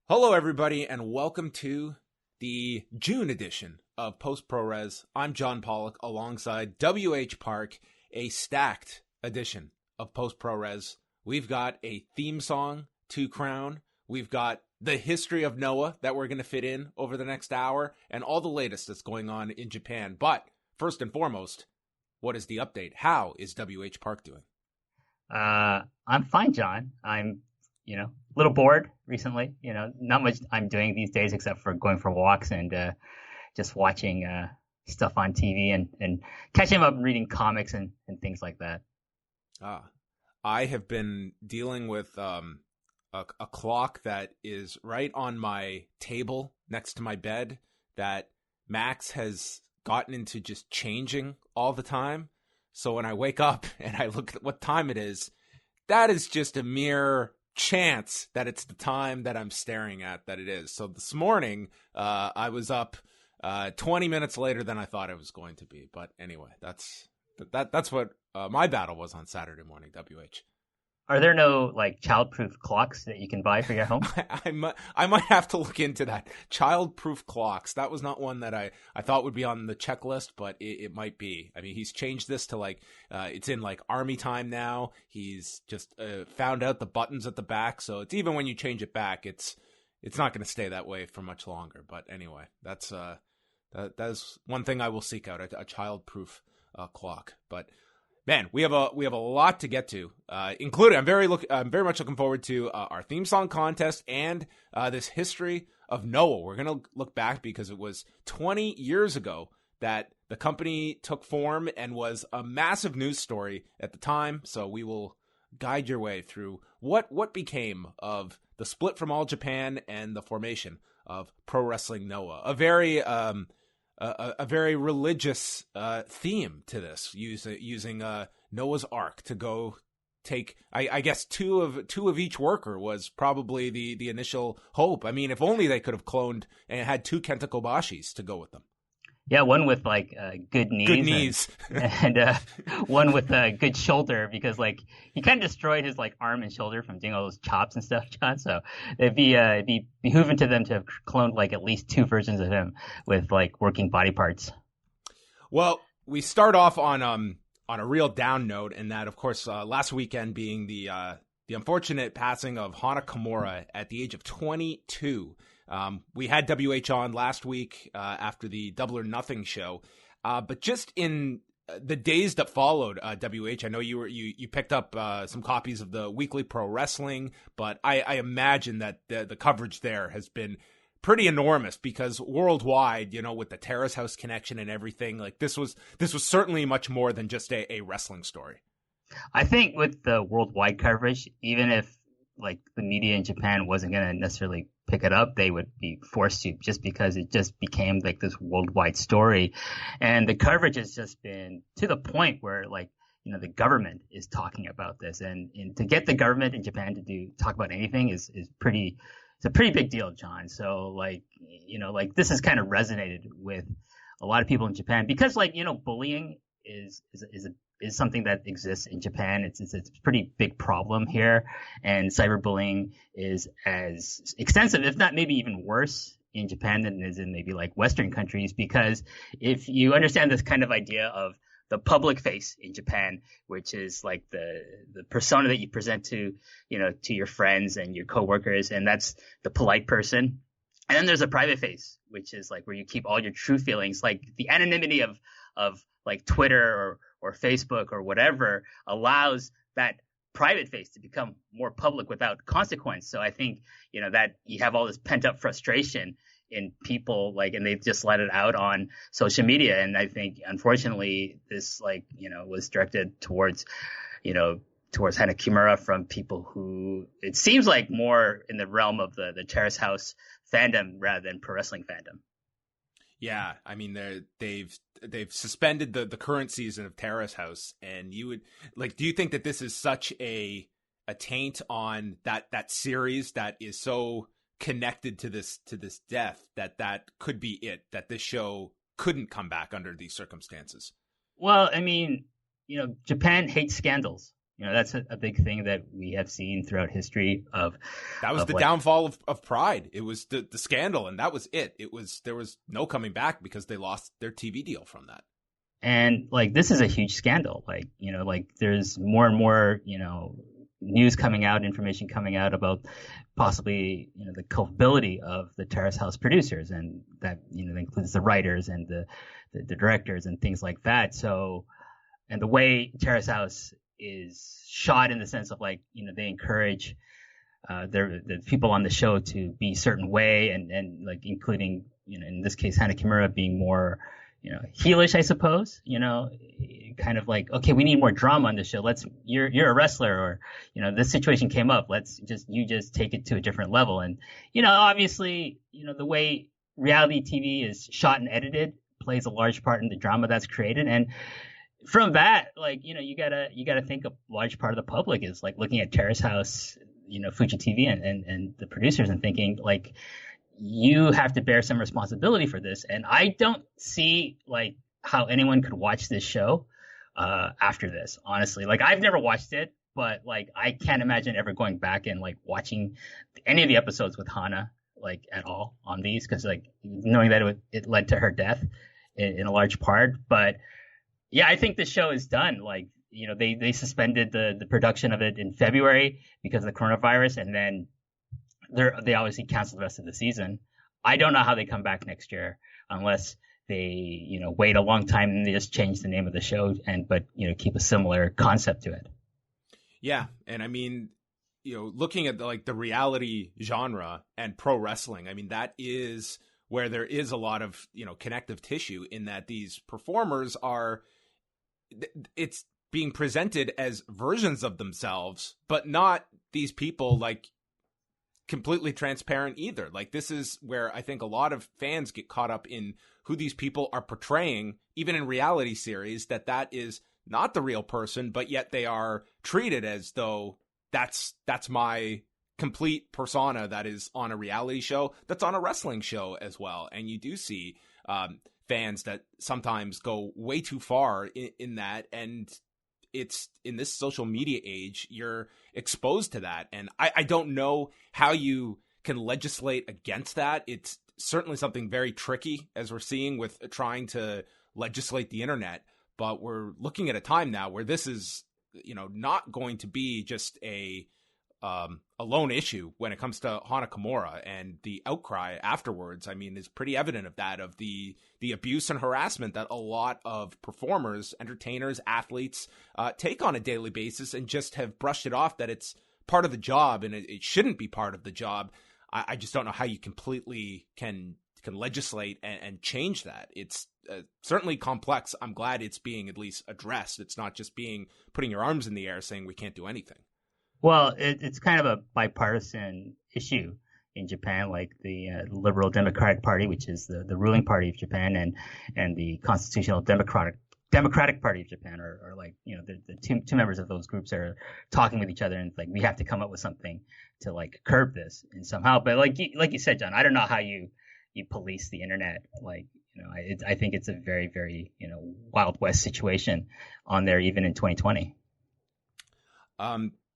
Hello, everybody, and welcome to the June edition of Post Puroresu. I'm John Pollock alongside WH Park, a stacked edition of Post Puroresu. We've got a theme song to crown. We've got the history of Noah that we're going to fit in over the next hour, and all the latest that's going on in Japan. But first and foremost, what is the update? How is WH Park doing? I'm fine, John. I'm a little bored recently. Not much I'm doing these days except for going for walks and just watching stuff on TV and catching up reading comics and things like that. I have been dealing with a clock that is right on my table next to my bed that Max has gotten into just changing all the time. So when I wake up and I look at what time it is, that is just a mere chance that it's the time that I'm staring at that it is. So this morning, I was up 20 minutes later than I thought I was going to be. But anyway, that's what my battle was on Saturday morning, WH. Are there no child-proof clocks that you can buy for your home? I might have to look into that. Child-proof clocks. That was not one that I thought would be on the checklist, but it might be. I mean, he's changed this to it's in army time now. He's just found out the buttons at the back, so it's even when you change it back, it's not going to stay that way for much longer. But anyway, that's one thing I will seek out, a child-proof clock. But man, we have a lot to get to, including I'm very much looking forward to our theme song contest and this history of Noah. We're gonna look back because it was 20 years ago that the company took form and was a massive news story at the time. So we will guide your way through what became of the split from All Japan and the formation of Pro Wrestling Noah. A very religious theme to this, using Noah's Ark to go take. I guess two of each worker was probably the initial hope. I mean, if only they could have cloned and had two Kenta Kobashis to go with them. Yeah, one with good knees, and one with a good shoulder, because he kind of destroyed his arm and shoulder from doing all those chops and stuff, John. So it'd be behooving to them to have cloned at least two versions of him with working body parts. Well, we start off on a real down note, and that of course last weekend being the unfortunate passing of Hana Kimura at the age of 22. We had WH on last week after the Double or Nothing show, but just in the days that followed, WH, I know you picked up some copies of the Weekly Pro Wrestling, but I imagine that the coverage there has been pretty enormous because worldwide, with the Terrace House connection and everything, this was certainly much more than just a wrestling story. I think with the worldwide coverage, even if the media in Japan wasn't going to necessarily pick it up, they would be forced to, just because it just became this worldwide story. And the coverage has just been to the point where the government is talking about this, and to get the government in Japan to talk about anything is it's a pretty big deal, John. So this has kind of resonated with a lot of people in Japan because bullying is something that exists in Japan. It's a pretty big problem here, and cyberbullying is as extensive, if not maybe even worse, in Japan than it is in maybe Western countries. Because if you understand this kind of idea of the public face in Japan, which is the persona that you present to your friends and your coworkers, and that's the polite person. And then there's a private face, which is where you keep all your true feelings, the anonymity of Twitter or Facebook or whatever allows that private face to become more public without consequence. So I think, that you have all this pent up frustration in people, and they just let it out on social media. And I think, unfortunately, this, was directed towards Hana Kimura from people who it seems more in the realm of the Terrace House fandom rather than pro wrestling fandom. Yeah, I mean they've suspended the current season of Terrace House, and you would do you think that this is such a taint on that series that is so connected to this death that could be it, that this show couldn't come back under these circumstances? Well, I mean, Japan hates scandals. That's a big thing that we have seen throughout history of that was the like, downfall of Pride. It was the scandal, and that was it. There was no coming back because they lost their TV deal from that. And like this is a huge scandal. Like like there's more and more news coming out, information coming out about possibly the culpability of the Terrace House producers, and that that includes the writers and the directors and things like that. So, and the way Terrace House is shot in the sense of like they encourage the people on the show to be a certain way, and like including in this case Hana Kimura being more heelish, I suppose, kind of like, okay, we need more drama on the show. You're a wrestler, or, this situation came up. You just take it to a different level. And, obviously, the way reality TV is shot and edited plays a large part in the drama that's created. And from that, like, you gotta think a large part of the public is like looking at Terrace House, Fuji TV and the producers and thinking like, you have to bear some responsibility for this. And I don't see like how anyone could watch this show after this, honestly. Like I've never watched it, but like I can't imagine ever going back and like watching any of the episodes with Hana like at all on these, because like knowing that it led to her death in a large part. But yeah, I think the show is done. Like they suspended the production of it in February because of the coronavirus, and then they obviously canceled the rest of the season. I don't know how they come back next year unless they, wait a long time and they just change the name of the show but keep a similar concept to it. Yeah. And I mean, looking at the reality genre and pro wrestling, I mean, that is where there is a lot of, connective tissue in that these performers it's being presented as versions of themselves, but not these people like completely transparent either. Like this is where I think a lot of fans get caught up in who these people are portraying, even in reality series, that is not the real person, but yet they are treated as though that's my complete persona that is on a reality show, that's on a wrestling show as well. And you do see fans that sometimes go way too far in that, and it's in this social media age, you're exposed to that. And I don't know how you can legislate against that. It's certainly something very tricky, as we're seeing with trying to legislate the internet. But we're looking at a time now where this is, not going to be just a lone issue when it comes to Hana Kimura, and the outcry afterwards, I mean, is pretty evident of that, of the abuse and harassment that a lot of performers, entertainers, athletes take on a daily basis, and just have brushed it off that it's part of the job and it shouldn't be part of the job. I just don't know how you completely can legislate and change that. It's certainly complex. I'm glad it's being at least addressed. It's not just putting your arms in the air saying we can't do anything. Well, it's kind of a bipartisan issue in Japan, like the Liberal Democratic Party, which is the ruling party of Japan, and the Constitutional Democratic Party of Japan are like, the two members of those groups are talking with each other, and like we have to come up with something to like curb this and somehow. But like you said, John, I don't know how you police the internet. Like, I think it's a very, very Wild West situation on there, even in 2020.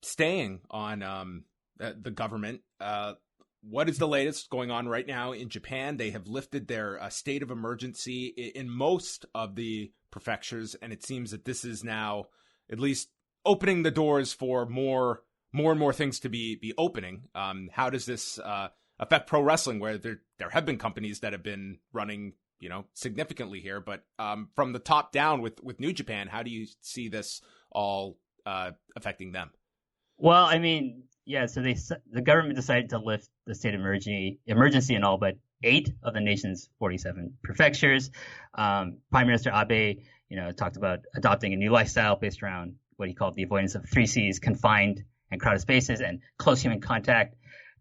Staying on the government, what is the latest going on right now in Japan? They have lifted their state of emergency in most of the prefectures, and it seems that this is now at least opening the doors for more and more things to be opening. How does this affect pro wrestling, where there have been companies that have been running significantly here, but from the top down with New Japan, how do you see this all affecting them? Well, I mean, yeah, so the government decided to lift the state of emergency in all but 8 of the nation's 47 prefectures. Prime Minister Abe, talked about adopting a new lifestyle based around what he called the avoidance of 3 C's, confined and crowded spaces, and close human contact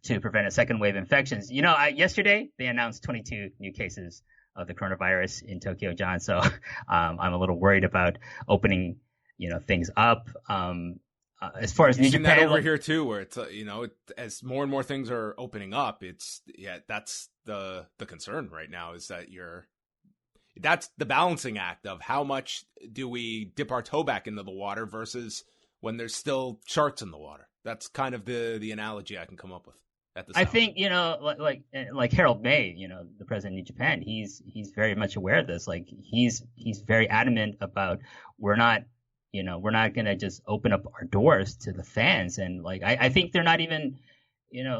to prevent a second wave of infections. Yesterday they announced 22 new cases of the coronavirus in Tokyo, John. So I'm a little worried about opening, things up. As far as New Japan, that over here too, where it's as more and more things are opening up, that's the concern right now, is that that's the balancing act of how much do we dip our toe back into the water versus when there's still sharks in the water. That's kind of the analogy I can come up with at this. I think, like Harold May, the president of New Japan, he's very much aware of this. Like he's very adamant about we're not going to just open up our doors to the fans. And like, I think they're not even,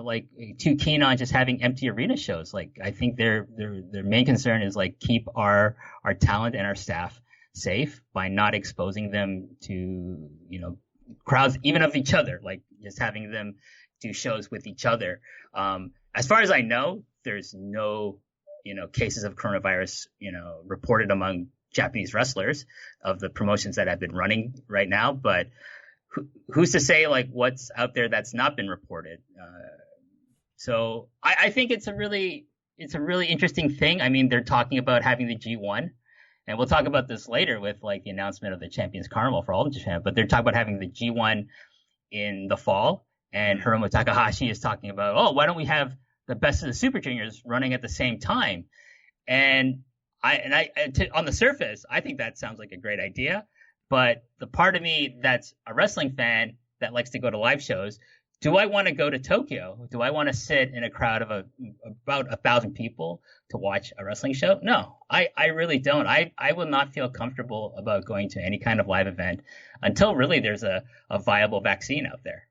like too keen on just having empty arena shows. Like I think their main concern is like keep our talent and our staff safe by not exposing them to, crowds even of each other, like just having them do shows with each other. As far as I know, there's no, cases of coronavirus, reported among Japanese wrestlers of the promotions that have been running right now. But who's to say like what's out there that's not been reported? So I think it's a really interesting thing. I mean, they're talking about having the G1. And we'll talk about this later with like the announcement of the Champions Carnival for all of Japan. But they're talking about having the G1 in the fall. And Hiromu Takahashi is talking about, why don't we have the best of the Super Juniors running at the same time? And on the surface, I think that sounds like a great idea. But the part of me that's a wrestling fan that likes to go to live shows, do I want to go to Tokyo? Do I want to sit in a crowd of about 1,000 people to watch a wrestling show? No, I really don't. I will not feel comfortable about going to any kind of live event until really there's a viable vaccine out there.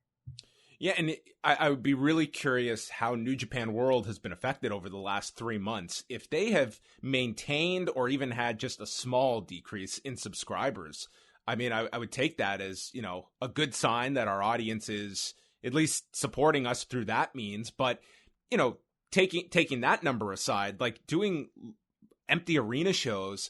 Yeah, and I would be really curious how New Japan World has been affected over the last 3 months. If they have maintained or even had just a small decrease in subscribers, I mean, I would take that as, a good sign that our audience is at least supporting us through that means. But, taking that number aside, like doing empty arena shows,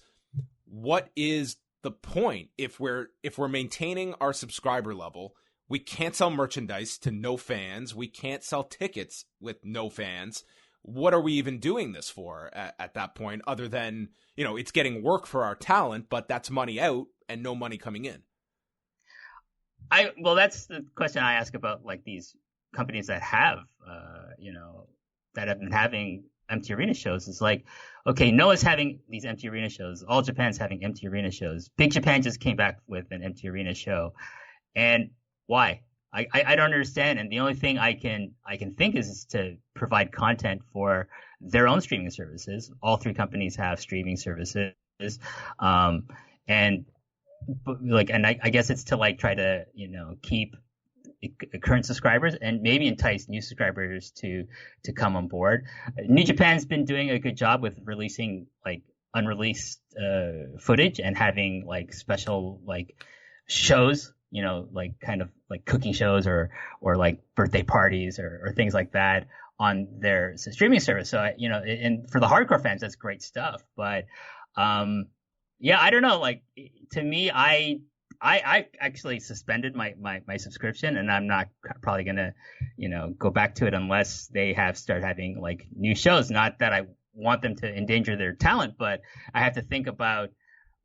what is the point if we're maintaining our subscriber level? We can't sell merchandise to no fans. We can't sell tickets with no fans. What are we even doing this for at that point, other than, it's getting work for our talent, but that's money out and no money coming in? Well, that's the question I ask about like these companies that have, that have been having empty arena shows. It's like, okay, Noah's having these empty arena shows. All Japan's having empty arena shows. Big Japan just came back with an empty arena show. And why? I don't understand. And the only thing I can think is to provide content for their own streaming services. All three companies have streaming services. I guess it's to like try to, keep current subscribers and maybe entice new subscribers to come on board. New Japan's been doing a good job with releasing like unreleased footage and having like special like shows, like kind of like cooking shows or like birthday parties or things like that on their streaming service. So, and for the hardcore fans, that's great stuff. But, yeah, I don't know. Like to me, I actually suspended my subscription, and I'm not probably going to, go back to it unless they start having like new shows. Not that I want them to endanger their talent, but I have to think about,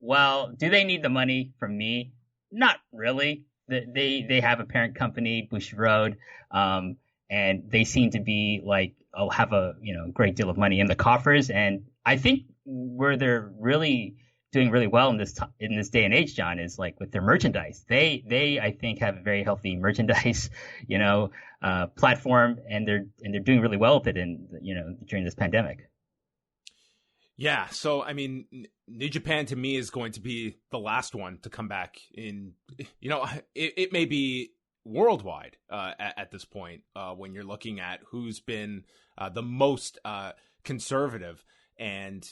well, do they need the money from me? Not really. They have a parent company, Bushiroad, and they seem to be like, have a great deal of money in the coffers. And I think where they're really doing really well in this day and age, John, is like with their merchandise. They I think have a very healthy merchandise, platform, and they're doing really well with it during this pandemic. Yeah, so I mean, New Japan to me is going to be the last one to come back in. It may be worldwide at this point when you're looking at who's been the most conservative, and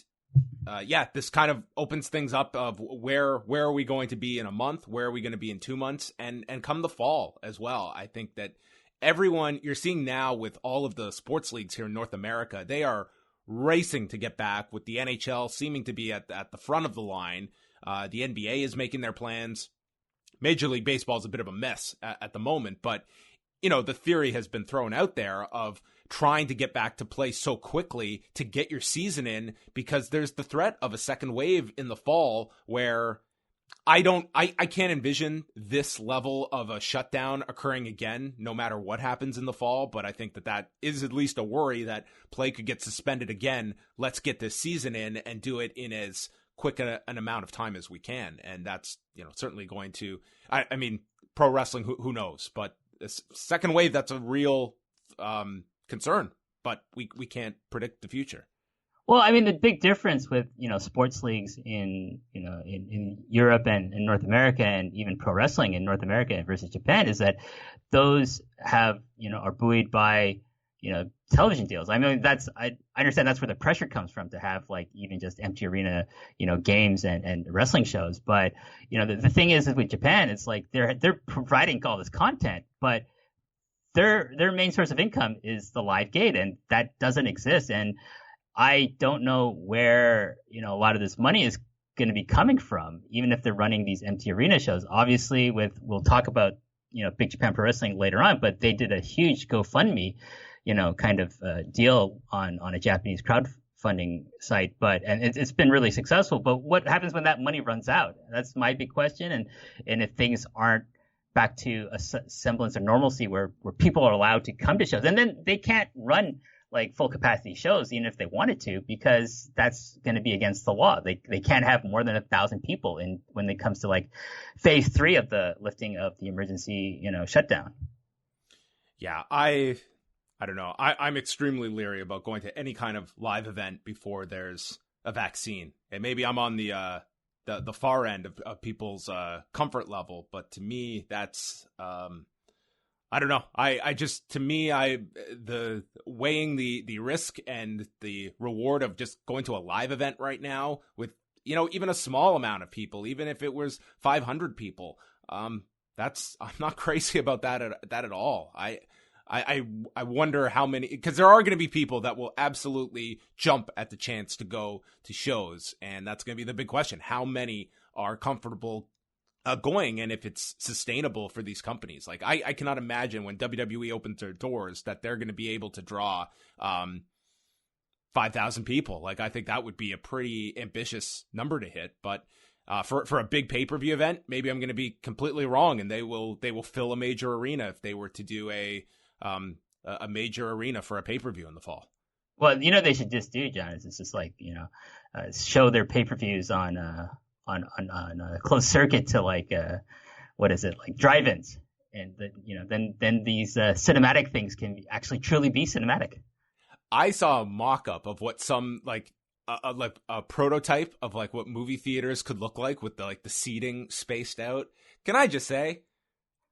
this kind of opens things up of where are we going to be in a month, where are we going to be in 2 months, and come the fall as well. I think that everyone you're seeing now with all of the sports leagues here in North America, they are racing to get back, with the NHL seeming to be at the front of the line. The NBA is making their plans. Major League Baseball is a bit of a mess at the moment, but the theory has been thrown out there of trying to get back to play so quickly to get your season in, because there's the threat of a second wave in the fall where I can't envision this level of a shutdown occurring again, no matter what happens in the fall. But I think that is at least a worry that play could get suspended again. Let's get this season in and do it in as quick an amount of time as we can. And that's, certainly going to, pro wrestling, who knows? But this second wave, that's a real concern. But we can't predict the future. Well, I mean, the big difference with, sports leagues in Europe and in North America, and even pro wrestling in North America versus Japan, is that those are buoyed by, television deals. I mean, I understand that's where the pressure comes from, to have like even just empty arena, games and wrestling shows. But, the thing is with Japan, it's like they're providing all this content, but their main source of income is the live gate, and that doesn't exist. And I don't know where, a lot of this money is going to be coming from, even if they're running these empty arena shows. Obviously, we'll talk about, Big Japan Pro Wrestling later on, but they did a huge GoFundMe, kind of deal on a Japanese crowdfunding site. And it's been really successful. But what happens when that money runs out? That's my big question. And if things aren't back to a semblance of normalcy where people are allowed to come to shows, and then they can't run like full capacity shows, even if they wanted to, because that's going to be against the law. They can't have more than 1,000 people when it comes to like phase 3 of the lifting of the emergency, shutdown. Yeah, I don't know. I'm extremely leery about going to any kind of live event before there's a vaccine. And maybe I'm on the far end of people's comfort level, but to me, that's I don't know. The weighing the risk and the reward of just going to a live event right now with, even a small amount of people, even if it was 500 people, I'm not crazy about that at all. I wonder how many, because there are going to be people that will absolutely jump at the chance to go to shows, and that's going to be the big question. How many are comfortable going, and if it's sustainable for these companies? Like, I cannot imagine when WWE opens their doors that they're going to be able to draw 5,000 people. Like, I think that would be a pretty ambitious number to hit, but for a big pay-per-view event, maybe I'm going to be completely wrong, and they will fill a major arena if they were to do a major arena for a pay-per-view in the fall. Well, they should just do, John, is it's just like, show their pay-per-views on a closed circuit to like drive-ins, and then these cinematic things can actually truly be cinematic. I saw a mock-up of what some like a prototype of like what movie theaters could look like with the seating spaced out. Can I just say,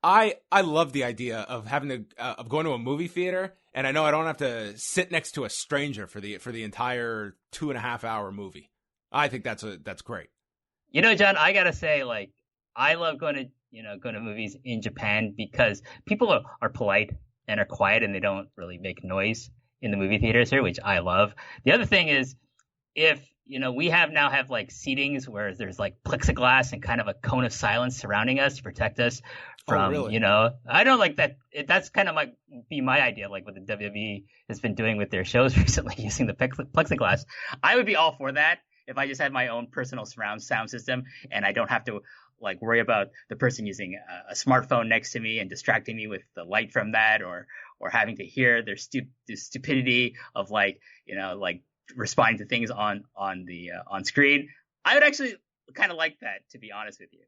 I love the idea of having to of going to a movie theater, and I know I don't have to sit next to a stranger for the entire 2.5 hour movie. I think that's great. John, I gotta say, like, I love going to movies in Japan because people are polite and are quiet, and they don't really make noise in the movie theaters here, which I love. The other thing is, if we now have like seatings where there's like plexiglass and kind of a cone of silence surrounding us to protect us from, really? I don't like that. That's kind of my idea, like what the WWE has been doing with their shows recently, using the plexiglass. I would be all for that if I just had my own personal surround sound system and I don't have to like worry about the person using a smartphone next to me and distracting me with the light from that, or having to hear their stupidity of like responding to things on screen. I would actually kind of like that, to be honest with you.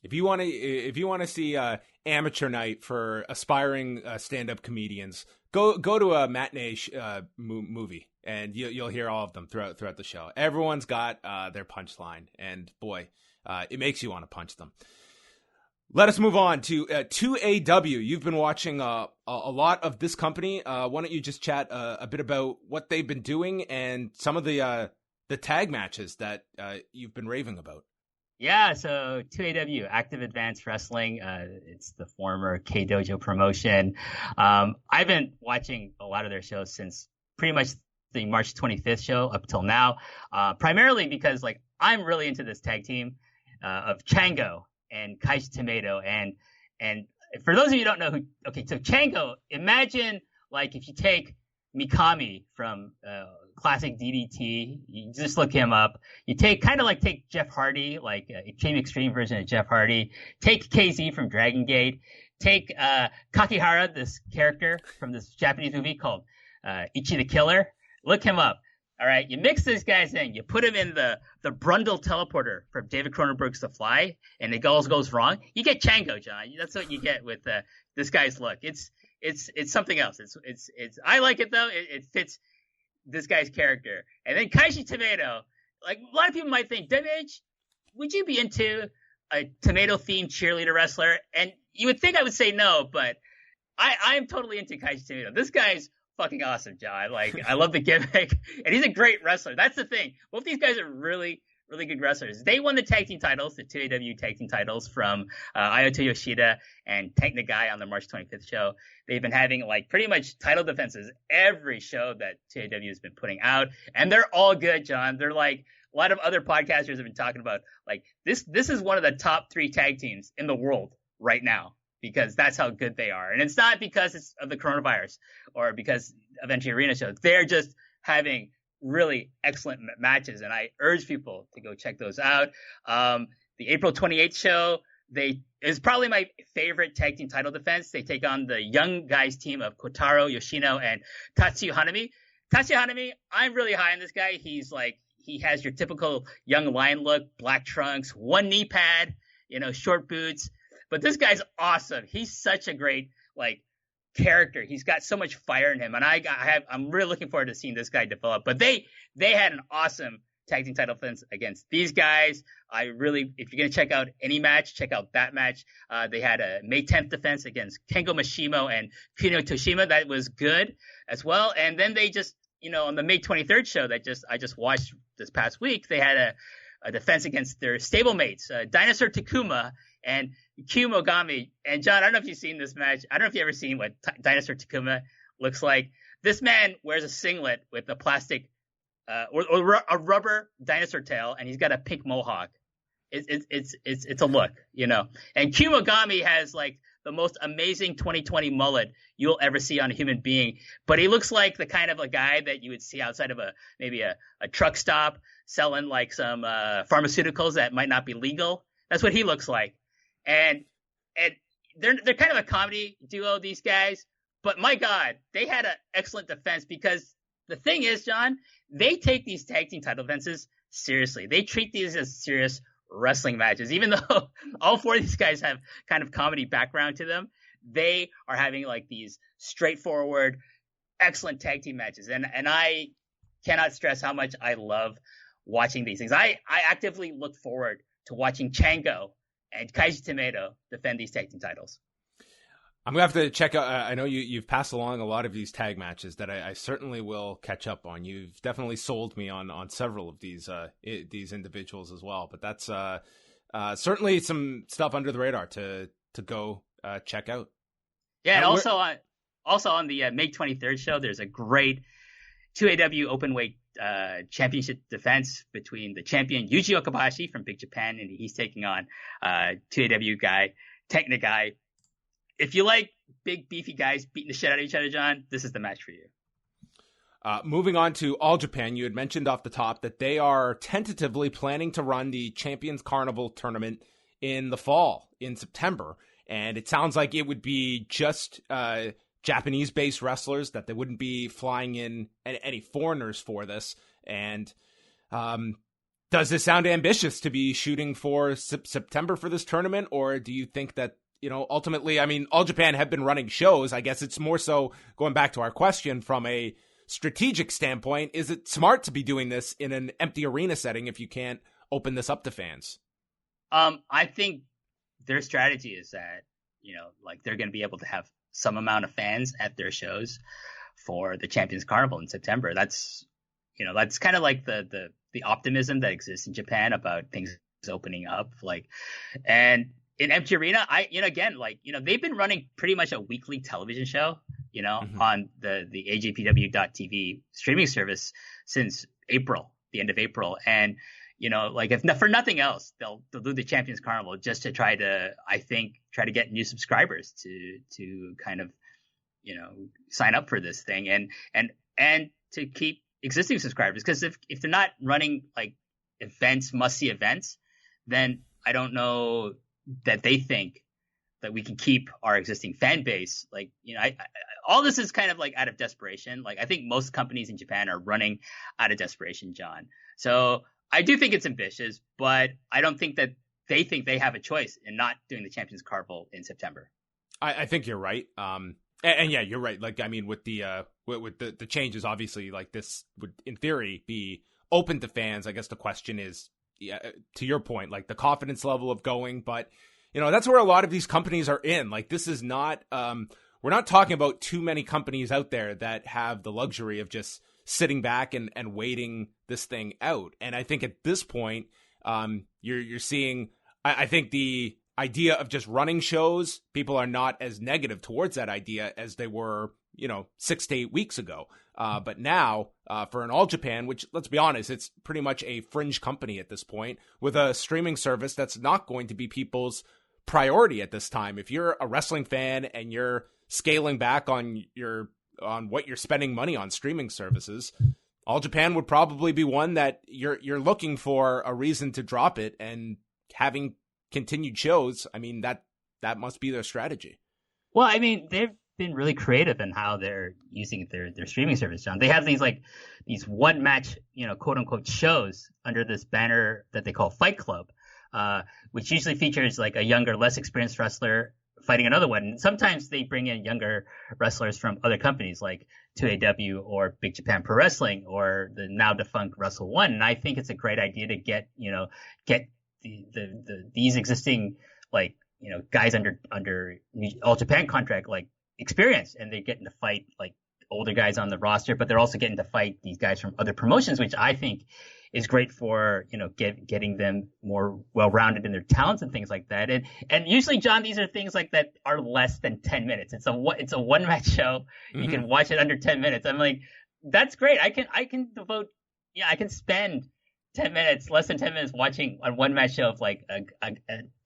If you want to see amateur night for aspiring stand-up comedians, go to a matinee movie, and you'll hear all of them throughout the show. Everyone's got their punchline, and boy, it makes you want to punch them. Let us move on to 2AW. You've been watching a lot of this company. Why don't you just chat a bit about what they've been doing and some of the tag matches that you've been raving about? Yeah, so 2AW, Active Advanced Wrestling. It's the former K-Dojo promotion. I've been watching a lot of their shows since pretty much the March 25th show up till now, primarily because like I'm really into this tag team of Chango and Kaiji Tomato, and for those of you who don't know so Chango, imagine like if you take Mikami from classic DDT, you just look him up. You take Jeff Hardy, like Extreme Extreme version of Jeff Hardy. Take KZ from Dragon Gate. Take Kakihara, this character from this Japanese movie called Ichi the Killer. Look him up. All right, you mix these guys in. You put them in the Brundle teleporter from David Cronenberg's The Fly, and it goes wrong. You get Chango, John. That's what you get with this guy's look. It's something else. It's I like it though. It fits this guy's character. And then Kaiji Tomato. Like a lot of people might think, WH, would you be into a tomato-themed cheerleader wrestler? And you would think I would say no, but I am totally into Kaiji Tomato. This guy's fucking awesome, John. Like, I love the gimmick, and he's a great wrestler. That's the thing. Both these guys are really, really good wrestlers. They won the tag team titles, the 2AW tag team titles from Ayoto Yoshida and Tank Nagai on the March 25th show. They've been having like pretty much title defenses every show that 2AW has been putting out, and they're all good, John. They're like a lot of other podcasters have been talking about. Like this is one of the top 3 tag teams in the world right now, because that's how good they are. And it's not because it's of the coronavirus or because of Entry Arena shows. They're just having really excellent matches, and I urge people to go check those out. The April 28th show, is probably my favorite tag team title defense. They take on the young guys team of Kotaro, Yoshino, and Tatsuya Hanami. Tatsuya Hanami, I'm really high on this guy. He has your typical young lion look, black trunks, one knee pad, short boots. But this guy's awesome. He's such a great character. He's got so much fire in him, and I'm really looking forward to seeing this guy develop. But they had an awesome tag team title defense against these guys. If you're gonna check out any match, check out that match. They had a May 10th defense against Kengo Mishimo and Kuno Toshima that was good as well. And then they just, on the May 23rd show that I just watched this past week, they had a defense against their stablemates, Dinosaur Takuma and Kyu Mogami. And John, I don't know if you've seen this match. I don't know if you've ever seen what Dinosaur Takuma looks like. This man wears a singlet with a plastic or a rubber dinosaur tail, and he's got a pink mohawk. It's a look, And Kyu Mogami has like the most amazing 2020 mullet you'll ever see on a human being. But he looks like the kind of a guy that you would see outside of maybe a truck stop selling like some pharmaceuticals that might not be legal. That's what he looks like. And they're kind of a comedy duo, these guys. But my God, they had an excellent defense, because the thing is, John, they take these tag team title defenses seriously. They treat these as serious wrestling matches. Even though all 4 of these guys have kind of comedy background to them, they are having like these straightforward, excellent tag team matches. And I cannot stress how much I love watching these things. I actively look forward to watching Chango and Kaiji Tomato defend these tag team titles. I'm gonna have to check out. I know you've passed along a lot of these tag matches that I certainly will catch up on. You've definitely sold me on several of these individuals as well. But that's certainly some stuff under the radar to go check out. Yeah, and also on the May 23rd show, there's a great 2AW openweight championship defense between the champion Yuji Okabashi from Big Japan, and he's taking on 2AW guy Tank Nagai. If you like big beefy guys beating the shit out of each other, John, this is the match for you. Moving on to All Japan, you had mentioned off the top that they are tentatively planning to run the Champions Carnival tournament in the fall, in September. And it sounds like it would be just Japanese-based wrestlers, that they wouldn't be flying in any foreigners for this. And does this sound ambitious to be shooting for September for this tournament? Or do you think that, ultimately, I mean, All Japan have been running shows. I guess it's more so going back to our question from a strategic standpoint. Is it smart to be doing this in an empty arena setting if you can't open this up to fans? I think their strategy is that, they're going to be able to have some amount of fans at their shows for the Champions Carnival in September. That's kind of like the optimism that exists in Japan about things opening up. And in empty arena, they've been running pretty much a weekly television show, on the AJPW.TV streaming service since April, the end of April. And, if for nothing else, they'll do the Champions Carnival just to try to get new subscribers to kind of, sign up for this thing and to keep existing subscribers. Because if they're not running like must-see events, then I don't know that they think that we can keep our existing fan base. Like, all this is kind of like out of desperation. Like, I think most companies in Japan are running out of desperation, John. So I do think it's ambitious, but I don't think that they think they have a choice in not doing the Champions Carnival in September. I think you're right. And yeah, you're right. Like, I mean, with the changes, obviously, like this would, in theory, be open to fans. I guess the question is, yeah, to your point, like the confidence level of going, but that's where a lot of these companies are in. Like, this is not, we're not talking about too many companies out there that have the luxury of just sitting back and waiting this thing out. And I think at this point, you're seeing, I think the idea of just running shows, people are not as negative towards that idea as they were, 6 to 8 weeks ago. But now, for an All Japan, which, let's be honest, it's pretty much a fringe company at this point, with a streaming service that's not going to be people's priority at this time. If you're a wrestling fan and you're scaling back on what you're spending money on streaming services, All Japan would probably be one that you're looking for a reason to drop it, and having continued shows, I mean, that must be their strategy. Well, I mean, they've been really creative in how they're using their streaming service, John. They have these one match, quote unquote shows under this banner that they call Fight Club, which usually features like a younger, less experienced wrestler fighting another one. And sometimes they bring in younger wrestlers from other companies like 2AW or Big Japan Pro Wrestling or the now defunct Wrestle One. And I think it's a great idea to get these existing guys under All Japan contract experience, and they're getting to fight like older guys on the roster, but they're also getting to fight these guys from other promotions, which I think is great for getting them more well-rounded in their talents and things like that. And usually, John, these are things like that are less than 10 minutes. It's a one-match show. Mm-hmm. You can watch it under 10 minutes. I'm like, that's great. I can spend 10 minutes, less than 10 minutes watching a one-match show of like an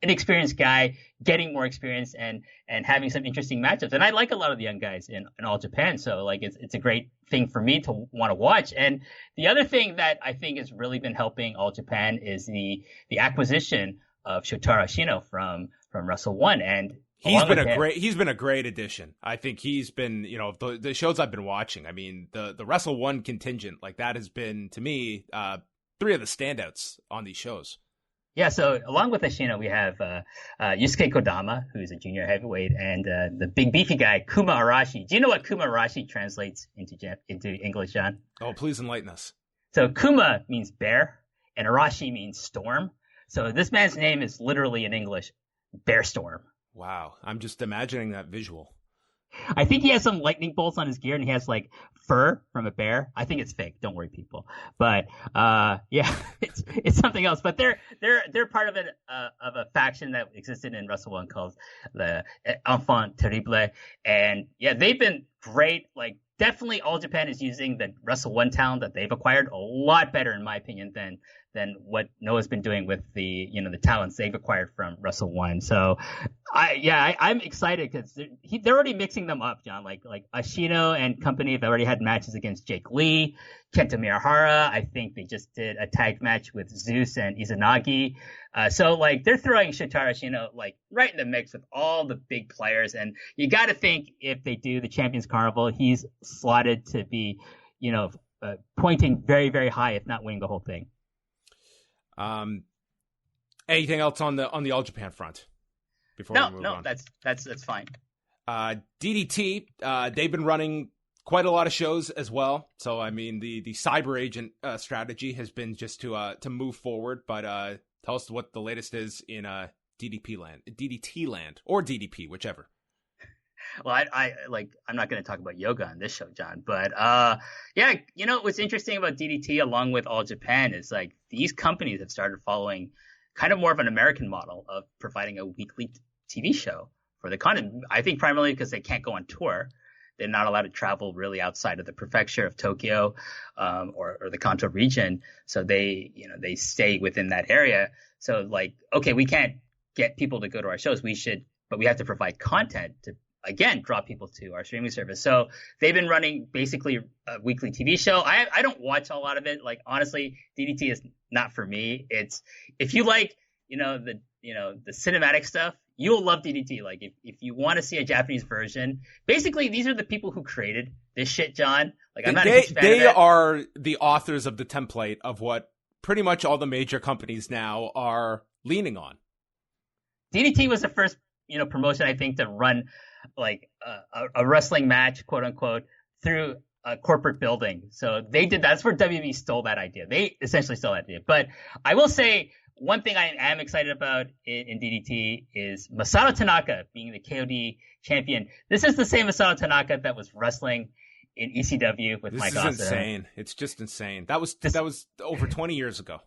inexperienced guy getting more experience and having some interesting matchups. And I like a lot of the young guys in All Japan. So like it's a great thing for me to want to watch. And the other thing that I think has really been helping All Japan is the acquisition of Shotaro Ashino from Wrestle One. And he's been a great addition. I think he's been, the shows I've been watching, I mean, the Wrestle One contingent, like that has been, to me, 3 of the standouts on these shows. Yeah, so along with Ashino, we have Yusuke Kodama, who's a junior heavyweight, and the big beefy guy, Kuma Arashi. Do you know what Kuma Arashi translates into English, John? Oh, please enlighten us. So Kuma means bear, and Arashi means storm. So this man's name is literally in English, Bear Storm. Wow, I'm just imagining that visual. I think he has some lightning bolts on his gear, and he has like fur from a bear. I think it's fake. Don't worry, people. But yeah, it's something else. But they're part of a faction that existed in Wrestle One called the Enfant Terrible, and yeah, they've been great. Like definitely, All Japan is using the Wrestle One talent that they've acquired a lot better, in my opinion, than what Noah's been doing with the talents they've acquired from Wrestle One. So I'm excited because they're already mixing them up, John. Like Ashino and company have already had matches against Jake Lee, Kenta Miyahara. I think they just did a tag match with Zeus and Izanagi. So like they're throwing Shotaro Ashino like right in the mix with all the big players. And you got to think if they do the Champions Carnival, he's slotted to be, pointing very, very high, if not winning the whole thing. Anything else on the All Japan front before we move on? No, that's fine. DDT, they've been running quite a lot of shows as well. So I mean, the cyber agent strategy has been just to move forward. But tell us what the latest is in DDT land, or DDP, whichever. Well, I'm not going to talk about yoga on this show, John, but yeah, what's interesting about DDT along with All Japan is like these companies have started following kind of more of an American model of providing a weekly TV show for the content. I think primarily because they can't go on tour. They're not allowed to travel really outside of the prefecture of Tokyo or the Kanto region. So they stay within that area. So like, okay, we can't get people to go to our shows. But we have to provide content to, again, draw people to our streaming service. So they've been running basically a weekly TV show. I don't watch a lot of it. Like, honestly, DDT is not for me. It's, if you like, the cinematic stuff, you'll love DDT. Like if you want to see a Japanese version, basically these are the people who created this shit, John. Like I'm not a huge fan of They that. are the authors of the template of what pretty much all the major companies now are leaning on. DDT was the first, promotion I think to run like a wrestling match, quote unquote, through a corporate building. So they did. That's where WWE stole that idea. They essentially stole that idea. But I will say one thing I am excited about in DDT is Masato Tanaka being the KOD champion. This is the same Masato Tanaka that was wrestling in ECW with Mike Awesome. This is insane. It's just insane. That was over 20 years ago.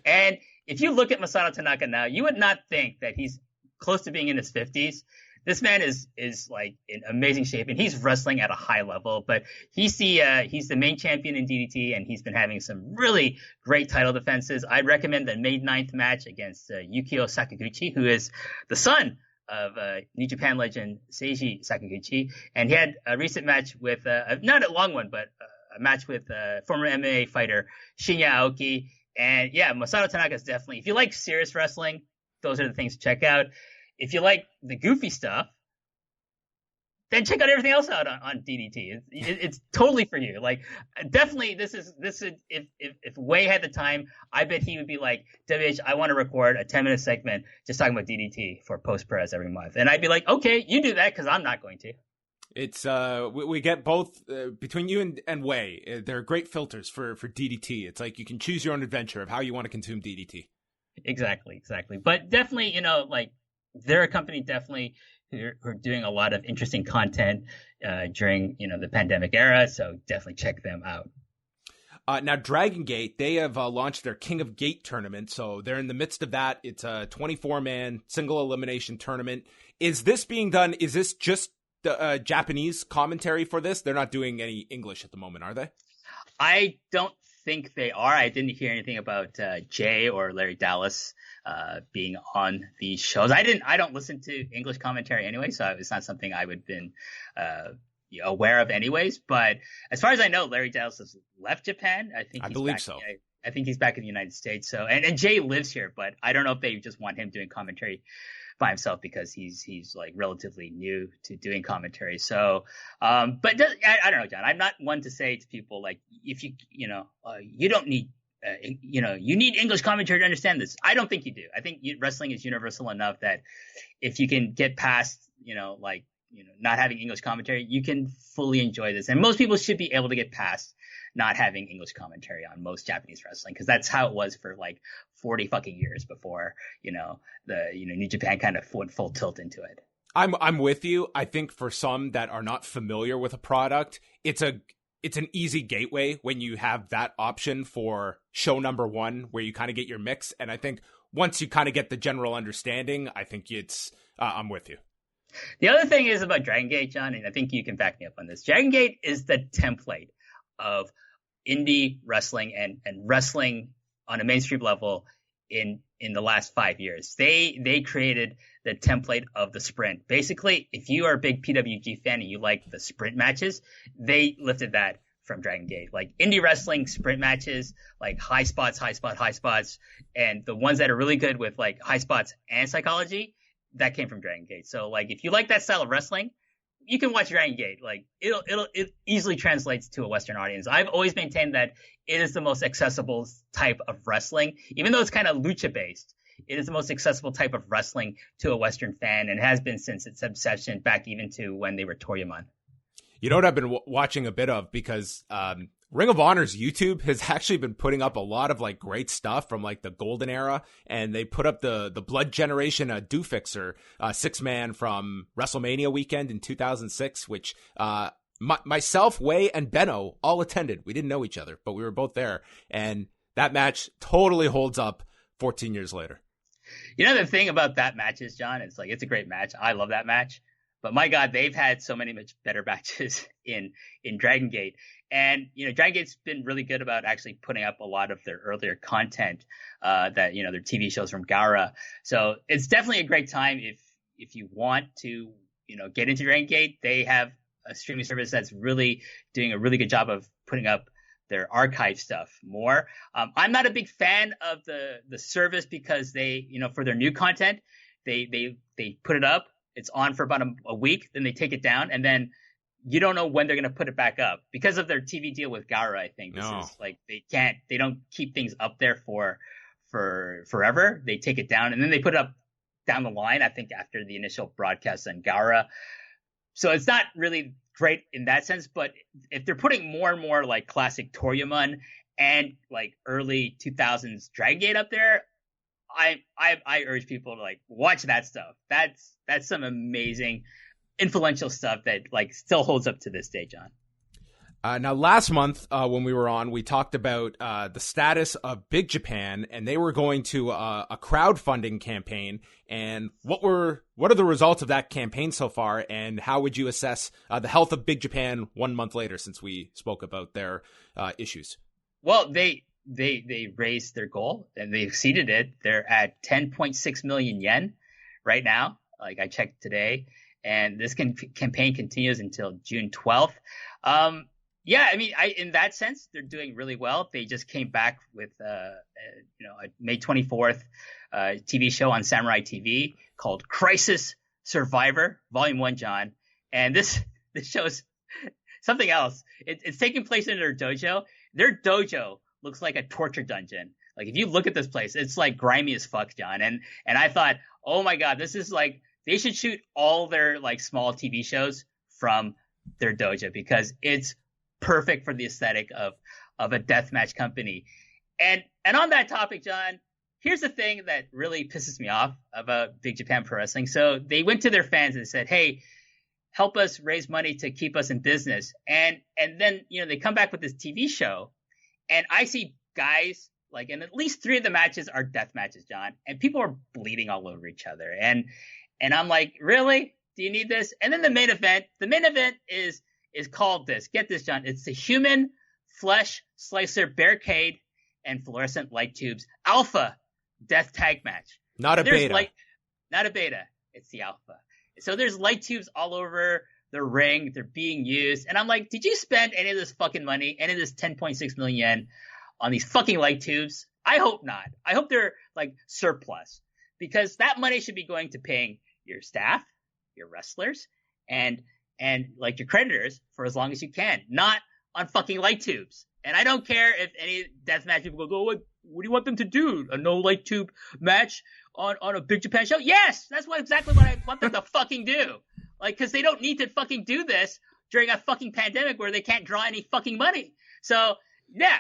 And if you look at Masato Tanaka now, you would not think that he's close to being in his 50s. This man is like in amazing shape, and he's wrestling at a high level. But he's the main champion in DDT, and he's been having some really great title defenses. I'd recommend the May 9th match against Yukio Sakaguchi, who is the son of New Japan legend Seiji Sakaguchi, and he had a recent match with not a long one, but a match with former MMA fighter Shinya Aoki. And yeah, Masato Tanaka is definitely, if you like serious wrestling, those are the things to check out. If you like the goofy stuff, then check out everything else out on DDT. It's totally for you. Like, definitely, this is if Wei had the time, I bet he would be like, WH, I want to record a 10-minute segment just talking about DDT for Post Puroresu every month, and I'd be like, okay, you do that because I'm not going to. It's we get both between you and Wei. They're great filters for DDT. It's like you can choose your own adventure of how you want to consume DDT. Exactly. But definitely, like they're a company definitely who are doing a lot of interesting content during the pandemic era. So definitely check them out. Now, Dragon Gate, they have launched their King of Gate tournament. So they're in the midst of that. It's a 24-man single elimination tournament. Is this being done? Is this just the Japanese commentary for this? They're not doing any English at the moment, are they? I don't think they are. I didn't hear anything about Jay or Larry Dallas being on these shows. I don't listen to English commentary anyway, so it's not something I would have been aware of anyways. But as far as I know, Larry Dallas has left Japan. I believe so. I think he's back in the United States. So and Jay lives here, but I don't know if they just want him doing commentary by himself because he's like relatively new to doing commentary. So, but I don't know, John. I'm not one to say to people like if you don't need you need English commentary to understand this. I don't think you do. I think wrestling is universal enough that if you can get past not having English commentary, you can fully enjoy this. And most people should be able to get past not having English commentary on most Japanese wrestling, because that's how it was for like 40 fucking years before, New Japan kind of went full tilt into it. I'm with you. I think for some that are not familiar with a product, it's an easy gateway when you have that option for show number one, where you kind of get your mix. And I think once you kind of get the general understanding, I think I'm with you. The other thing is about Dragon Gate, John, and I think you can back me up on this. Dragon Gate is the template of indie wrestling and wrestling on a mainstream level in the last 5 years. They created the template of the sprint. Basically, if you are a big PWG fan and you like the sprint matches, they lifted that from Dragon Gate. Like indie wrestling sprint matches, like high spots, and the ones that are really good with like high spots and psychology, that came from Dragon Gate. So like if you like that style of wrestling, you can watch Dragon Gate. Like it easily translates to a Western audience. I've always maintained that it is the most accessible type of wrestling, even though it's kind of lucha based. It is the most accessible type of wrestling to a Western fan, and has been since its inception, back even to when they were Toryumon. You know what I've been watching a bit of, because Ring of Honor's YouTube has actually been putting up a lot of like great stuff from like the golden era, and they put up the Blood Generation Do Fixer 6-man from WrestleMania weekend in 2006, which myself, Wei, and Benno all attended. We didn't know each other, but we were both there, and that match totally holds up 14 years later. You know the thing about that match is, John, it's like it's a great match. I love that match. But my God, they've had so many much better matches in Dragon Gate. And, Dragon Gate's been really good about actually putting up a lot of their earlier content, that, their TV shows from Gaara. So it's definitely a great time if you want to, get into Dragon Gate. They have a streaming service that's really doing a really good job of putting up their archive stuff more. I'm not a big fan of the service because they, for their new content, they put it up. It's on for about a week. Then they take it down, and then you don't know when they're going to put it back up because of their TV deal with Gara. I think this is like they don't keep things up there for forever. They take it down and then they put it up down the line. I think after the initial broadcast on Gara. So it's not really great in that sense. But if they're putting more and more like classic Toryumon and like early 2000s Dragon Gate up there, I urge people to like watch that stuff. That's some amazing influential stuff that like still holds up to this day, John. Now, last month when we were on, we talked about the status of Big Japan, and they were going to a crowdfunding campaign. And what are the results of that campaign so far? And how would you assess the health of Big Japan 1 month later, since we spoke about their issues? Well, they raised their goal and they exceeded it. They're at 10.6 million yen right now. Like I checked today. And this campaign continues until June 12th. Yeah, I mean, in that sense, they're doing really well. They just came back with, a May 24th TV show on Samurai TV called Crisis Survivor, Volume 1, John. And this shows something else. It's taking place in their dojo. Their dojo looks like a torture dungeon. Like, if you look at this place, it's like grimy as fuck, John. And I thought, oh my God, this is like, they should shoot all their like small TV shows from their dojo because it's perfect for the aesthetic of a deathmatch company. And on that topic, John, here's the thing that really pisses me off about Big Japan Pro Wrestling. So they went to their fans and said, hey, help us raise money to keep us in business. And then, they come back with this TV show and I see guys like, and at least 3 of the matches are death matches, John, and people are bleeding all over each other. And I'm like, really? Do you need this? And then the main event is called this. Get this, John. It's the Human Flesh Slicer Barricade and Fluorescent Light Tubes Alpha Death Tag Match. Not a beta. Not a beta. It's the Alpha. So there's light tubes all over the ring. They're being used. And I'm like, did you spend any of this fucking money, any of this 10.6 million yen on these fucking light tubes? I hope not. I hope they're like surplus because that money should be going to paying your staff, your wrestlers, and like your creditors for as long as you can, not on fucking light tubes. And I don't care if any deathmatch people go, what do you want them to do? A no light tube match on a Big Japan show? Yes, that's exactly what I want them to fucking do. Like, cause they don't need to fucking do this during a fucking pandemic where they can't draw any fucking money. So yeah,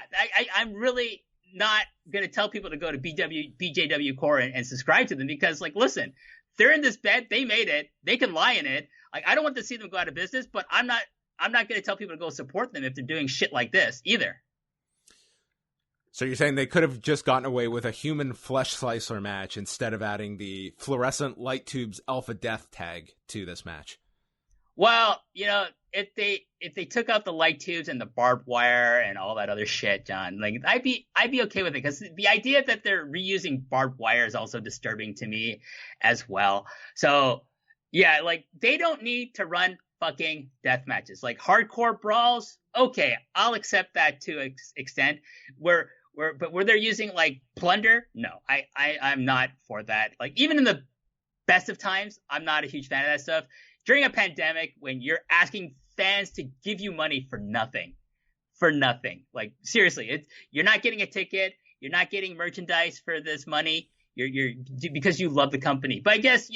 I'm really not going to tell people to go to BJW Core and subscribe to them because like, listen, they're in this bed. They made it. They can lie in it. Like, I don't want to see them go out of business, but I'm not going to tell people to go support them if they're doing shit like this either. So you're saying they could have just gotten away with a Human Flesh Slicer match instead of adding the Fluorescent Light Tubes Alpha Death tag to this match? Well, if they took out the light tubes and the barbed wire and all that other shit, John, like I'd be okay with it because the idea that they're reusing barbed wire is also disturbing to me as well. So yeah, like they don't need to run fucking death matches. Like hardcore brawls, okay, I'll accept that to an extent. But where they're using like plunder, no, I'm not for that. Like even in the best of times, I'm not a huge fan of that stuff. During a pandemic, when you're asking fans to give you money for nothing, like seriously, you're not getting a ticket, you're not getting merchandise for this money, you're because you love the company. But I guess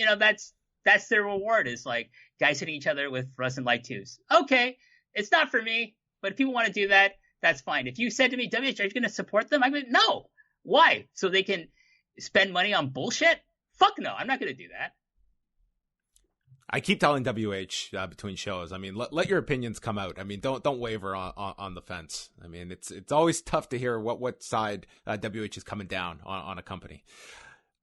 that's their reward is like guys hitting each other with fluorescent light tubes. Okay, it's not for me, but if people want to do that, that's fine. If you said to me, WH, are you going to support them? I go, no. Why? So they can spend money on bullshit? Fuck no, I'm not going to do that. I keep telling WH between shows. I mean, let your opinions come out. I mean, don't waver on the fence. I mean, it's always tough to hear what side WH is coming down on a company.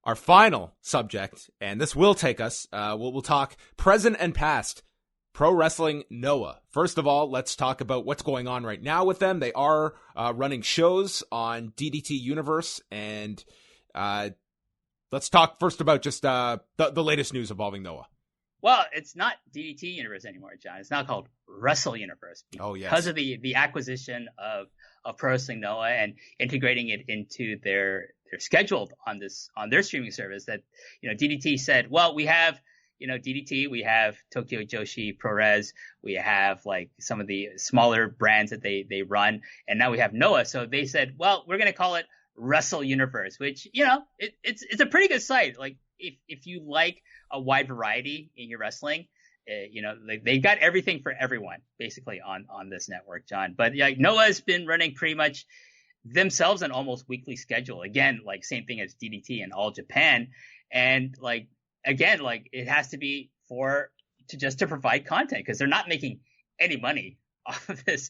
Our final subject, and this will take us. We'll talk present and past pro wrestling Noah. First of all, let's talk about what's going on right now with them. They are running shows on DDT Universe, and let's talk first about just the latest news involving Noah. Well, it's not DDT Universe anymore, John. It's now called Wrestle Universe. Oh, yes. Because of the acquisition of of Pro Wrestling Noah and integrating it into their schedule on their streaming service. That, DDT said, well, we have, DDT, we have Tokyo Joshi Puroresu, we have like some of the smaller brands that they run, and now we have Noah. So they said, well, we're going to call it Wrestle Universe, which, it's a pretty good site. Like if you like a wide variety in your wrestling, they got everything for everyone basically on this network, John. But yeah, Noah's been running pretty much themselves an almost weekly schedule. Again, like same thing as DDT and All Japan. And like, again, like it has to be to provide content, because they're not making any money off of this,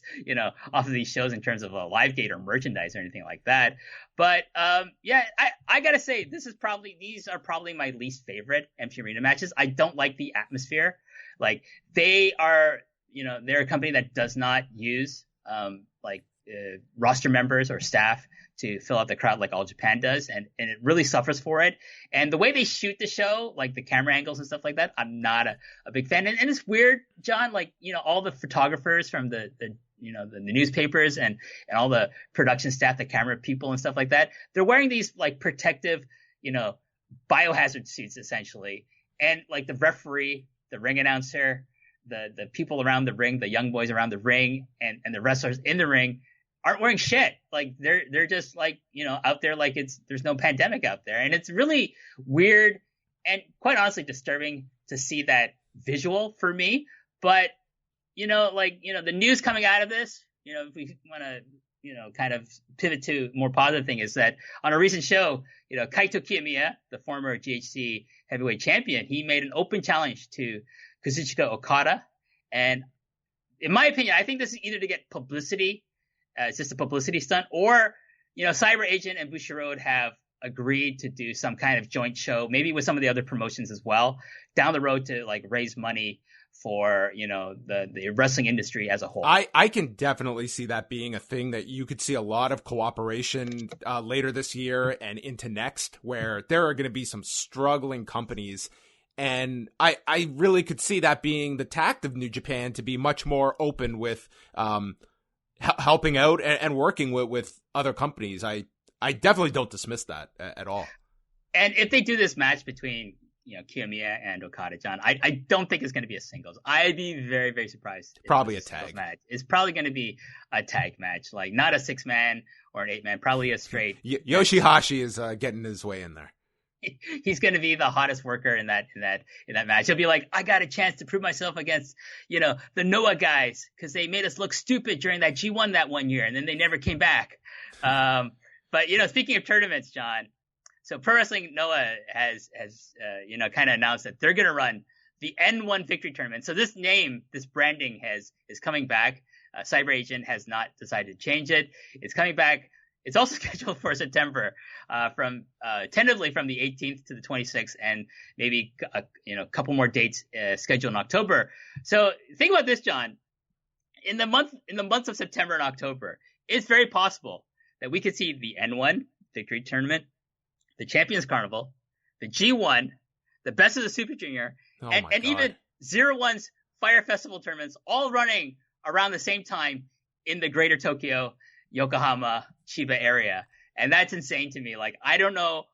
off of these shows in terms of a live gate or merchandise or anything like that. But I gotta say, these are probably my least favorite MC Arena matches. I don't like the atmosphere. Like they're a company that does not use roster members or staff to fill out the crowd like All Japan does, and it really suffers for it. And the way they shoot the show, like the camera angles and stuff like that, I'm not a big fan. And it's weird, John, like, all the photographers from the newspapers and all the production staff, the camera people and stuff like that, they're wearing these like protective, biohazard suits essentially. And like the referee, the ring announcer, the people around the ring, the young boys around the ring, and the wrestlers in the ring aren't wearing shit. Like they're just like, out there like there's no pandemic out there. And it's really weird and quite honestly disturbing to see that visual for me. But, the news coming out of this, if we want to, kind of pivot to a more positive thing, is that on a recent show, Kaito Kiyomiya, the former GHC heavyweight champion, he made an open challenge to Kazuchika Okada. And in my opinion, I think this is either to get publicity, it's just a publicity stunt, or, Cyber Agent and Bushiroad have agreed to do some kind of joint show, maybe with some of the other promotions as well, down the road to like raise money for, the wrestling industry as a whole. I can definitely see that being a thing that you could see a lot of cooperation later this year and into next, where there are going to be some struggling companies. And I really could see that being the tact of New Japan, to be much more open with helping out and working with other companies. I definitely don't dismiss that at all. And if they do this match between, Kiyomiya and Okada, John, I don't think it's going to be a singles. I'd be very, very surprised. Probably a tag match. It's probably going to be a tag match, like not a 6-man or an 8-man, probably a straight. Yoshihashi is getting his way in there. He's going to be the hottest worker in that match. He'll be like, I got a chance to prove myself against, the Noah guys, because they made us look stupid during that G1 that one year, and then they never came back. But speaking of tournaments, John, so Pro Wrestling Noah has kind of announced that they're going to run the N1 Victory Tournament. So this branding is coming back. Cyber Agent has not decided to change it. It's coming back. It's also scheduled for September, tentatively from the 18th to the 26th, and maybe a couple more dates scheduled in October. So think about this, John. In the months of September and October, it's very possible that we could see the N1 Victory Tournament, the Champions Carnival, the G1, the Best of the Super Junior, and even 01's Fire Festival tournaments, all running around the same time in the greater Tokyo, Yokohama, Chiba area. And that's insane to me. Like, I don't know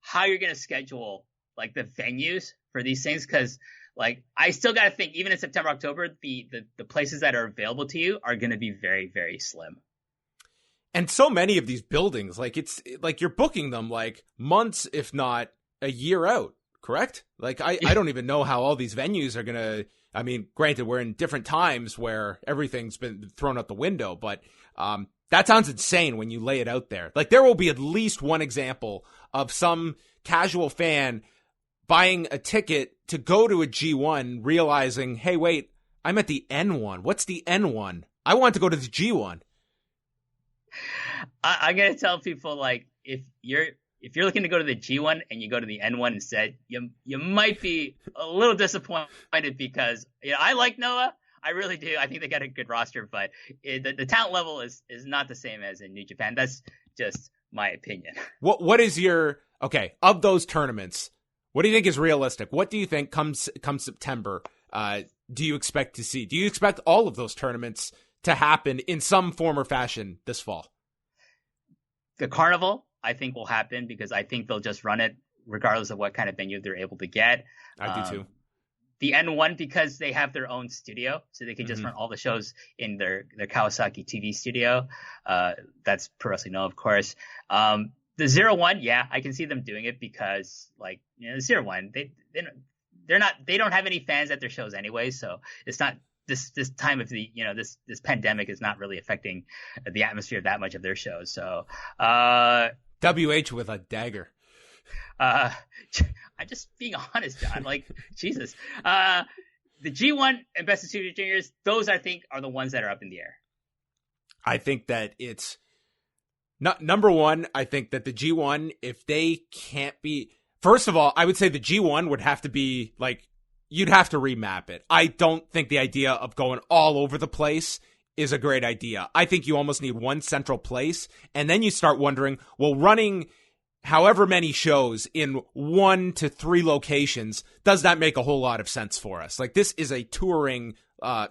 how you're going to schedule like the venues for these things, because like I still got to think, even in September, October, the places that are available to you are going to be very, very slim. And so many of these buildings, like it's like you're booking them like months, if not a year out, correct? Like I don't even know how all these venues are going to, I mean, granted, we're in different times where everything's been thrown out the window, but that sounds insane when you lay it out there. Like there will be at least one example of some casual fan buying a ticket to go to a G1, realizing, hey, wait, I'm at the N1. What's the N1? I want to go to the G1. I'm going to tell people, like, if you're looking to go to the G1 and you go to the N1 instead, you might be a little disappointed, because I like Noah. I really do. I think they got a good roster, but the talent level is not the same as in New Japan. That's just my opinion. What is your, okay, of those tournaments, what do you think is realistic? What do you think comes September, do you expect to see? Do you expect all of those tournaments to happen in some form or fashion this fall? the carnival, I think, will happen because I think they'll just run it regardless of what kind of venue they're able to get. I do too. The N1 because they have their own studio, so they can just run all the shows in their Kawasaki TV studio. That's Pro Wrestling No, of course. The 01, yeah, I can see them doing it because like the 01, they don't have any fans at their shows anyway, so it's not this time of the this pandemic is not really affecting the atmosphere that much of their shows. So WH with a dagger. I'm just being honest, John. Like, Jesus. The G1 and Best of Super Juniors, those I think are the ones that are up in the air. I think that it's not number one. I think that the G1, if they can't be, first of all, I would say the G1 would have to be like, you'd have to remap it. I don't think the idea of going all over the place is a great idea. I think you almost need one central place. And then you start wondering, well, running however many shows in 1 to 3 locations, does that make a whole lot of sense for us? Like, this is a touring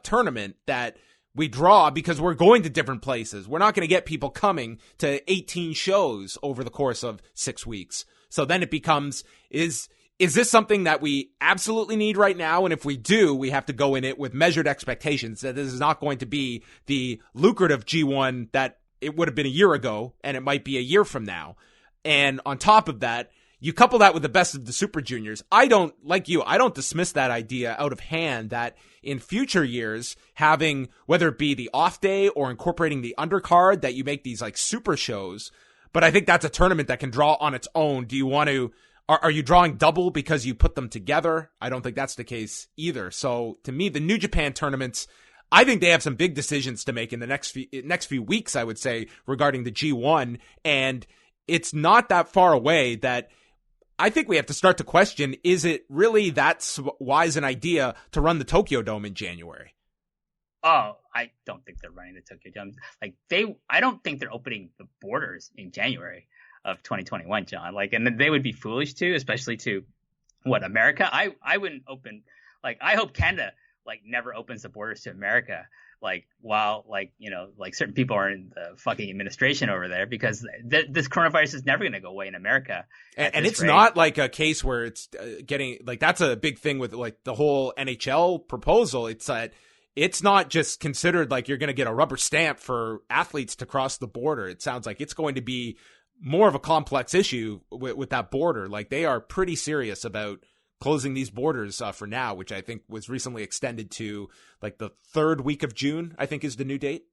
tournament that we draw because we're going to different places. We're not going to get people coming to 18 shows over the course of 6 weeks. So then it becomes, is this something that we absolutely need right now? And if we do, we have to go in it with measured expectations that this is not going to be the lucrative G1 that it would have been a year ago, and it might be a year from now. And on top of that, you couple that with the Best of the Super Juniors. I don't dismiss that idea out of hand that in future years, having, whether it be the off day or incorporating the undercard, that you make these like super shows. But I think that's a tournament that can draw on its own. Do you want to, are you drawing double because you put them together? I don't think that's the case either. So to me, the New Japan tournaments, I think they have some big decisions to make in the next few weeks, I would say, regarding the G1. And it's not that far away that I think we have to start to question, is it really that wise an idea to run the Tokyo Dome in January? Oh, I don't think they're running the Tokyo Dome. Like I don't think they're opening the borders in January of 2021, John. Like, and they would be foolish to, especially to America. I wouldn't open, like, I hope Canada like never opens the borders to America. Like, while, like, like certain people are in the fucking administration over there, because this coronavirus is never going to go away in America. And it's not like a case where it's getting, like, that's a big thing with, like, the whole NHL proposal. It's that it's not just considered like you're going to get a rubber stamp for athletes to cross the border. It sounds like it's going to be more of a complex issue with that border. Like, they are pretty serious about closing these borders for now, which I think was recently extended to like the 3rd week of June, I think is the new date.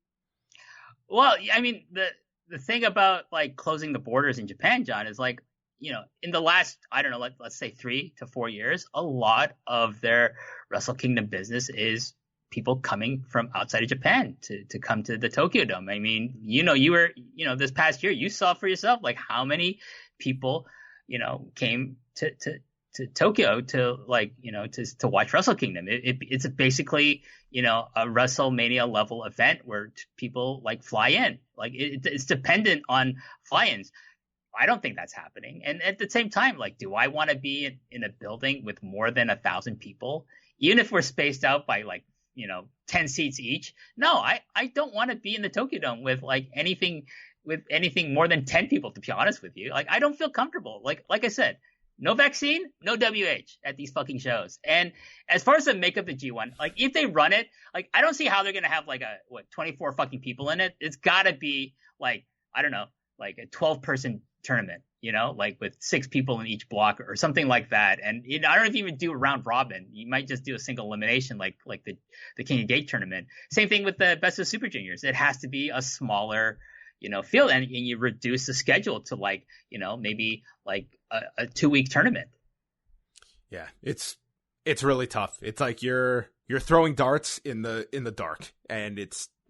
Well, I mean, the thing about like closing the borders in Japan, John, is like, in the last, I don't know, let's say 3 to 4 years, a lot of their Wrestle Kingdom business is people coming from outside of Japan to come to the Tokyo Dome. I mean, you were, this past year, you saw for yourself, like how many people, came to Tokyo to like, to watch Wrestle Kingdom. It's basically, a WrestleMania level event where people like fly in. Like it's dependent on fly-ins. I don't think that's happening. And at the same time, like, do I want to be in a building with more than 1,000 people, even if we're spaced out by like, 10 seats each? No, I don't want to be in the Tokyo Dome with like anything more than 10 people, to be honest with you. Like, I don't feel comfortable. Like I said, no vaccine, no WH at these fucking shows. And as far as the makeup of the G1, like if they run it, like I don't see how they're going to have like 24 fucking people in it. It's got to be like, I don't know, like a 12-person tournament, like with 6 people in each block or something like that. And I don't even do a round robin. You might just do a single elimination like the King of Gate tournament. Same thing with the Best of Super Juniors. It has to be a smaller field, and you reduce the schedule to like, maybe like a 2-week tournament. Yeah, it's really tough. It's like you're throwing darts in the dark, and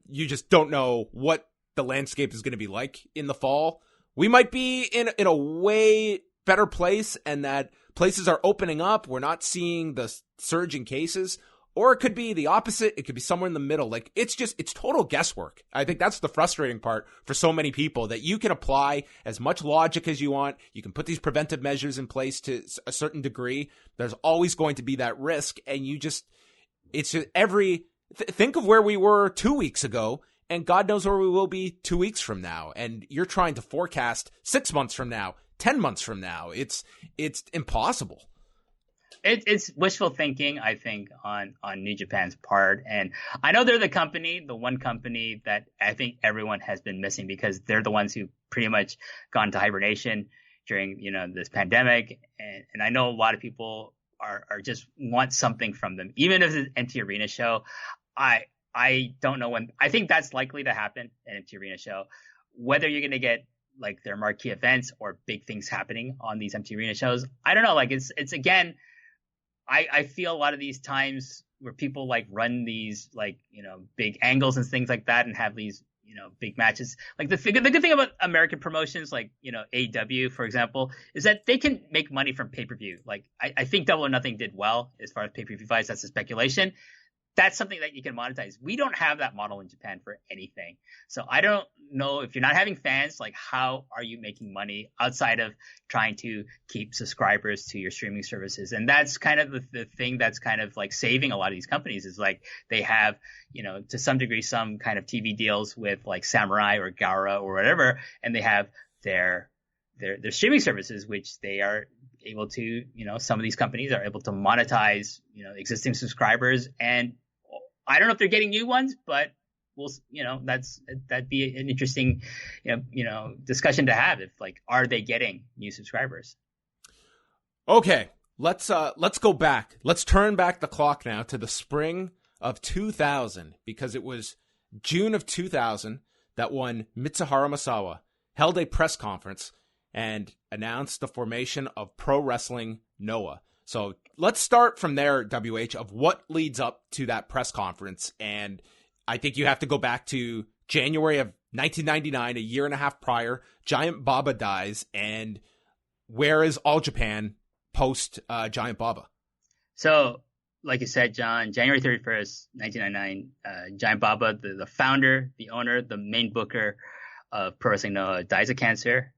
you just don't know what the landscape is going to be like in the fall. We might be in a way better place, and that places are opening up. We're not seeing the surge in cases. Or it could be the opposite. It could be somewhere in the middle. Like, it's total guesswork. I think that's the frustrating part for so many people, that you can apply as much logic as you want. You can put these preventive measures in place to a certain degree. There's always going to be that risk. And think of where we were 2 weeks ago, and God knows where we will be 2 weeks from now. And you're trying to forecast 6 months from now, 10 months from now. It's impossible. It's wishful thinking, I think, on New Japan's part. And I know they're the one company that I think everyone has been missing, because they're the ones who pretty much gone to hibernation during, this pandemic. And I know a lot of people are just want something from them. Even if it's an empty arena show, I don't know when. I think that's likely to happen, an empty arena show. Whether you're going to get like their marquee events or big things happening on these empty arena shows, I don't know. Like it's again, I feel a lot of these times where people like run these like, big angles and things like that and have these, big matches. Like the good thing about American promotions, like, AEW, for example, is that they can make money from pay-per-view. Like I think Double or Nothing did well as far as pay-per-view fights. That's a speculation. That's something that you can monetize. We don't have that model in Japan for anything. So I don't know, if you're not having fans, like how are you making money outside of trying to keep subscribers to your streaming services? And that's kind of the thing that's kind of like saving a lot of these companies, is like they have, to some degree, some kind of TV deals with like Samurai or Gaora or whatever, and they have their streaming services, which they are able to, some of these companies are able to monetize, existing subscribers. And I don't know if they're getting new ones, but we'll, that'd be an interesting, discussion to have. If like, are they getting new subscribers? Okay, let's go back. Let's turn back the clock now to the spring of 2000, because it was June of 2000 that one Mitsuharu Misawa held a press conference and announced the formation of Pro Wrestling Noah. So let's start from there, WH, of what leads up to that press conference. And I think you have to go back to January of 1999, a year and a half prior. Giant Baba dies. And where is All Japan post Giant Baba? So, like you said, John, January 31st, 1999, Giant Baba, the founder, the owner, the main booker of Pro Wrestling Noah, dies of cancer.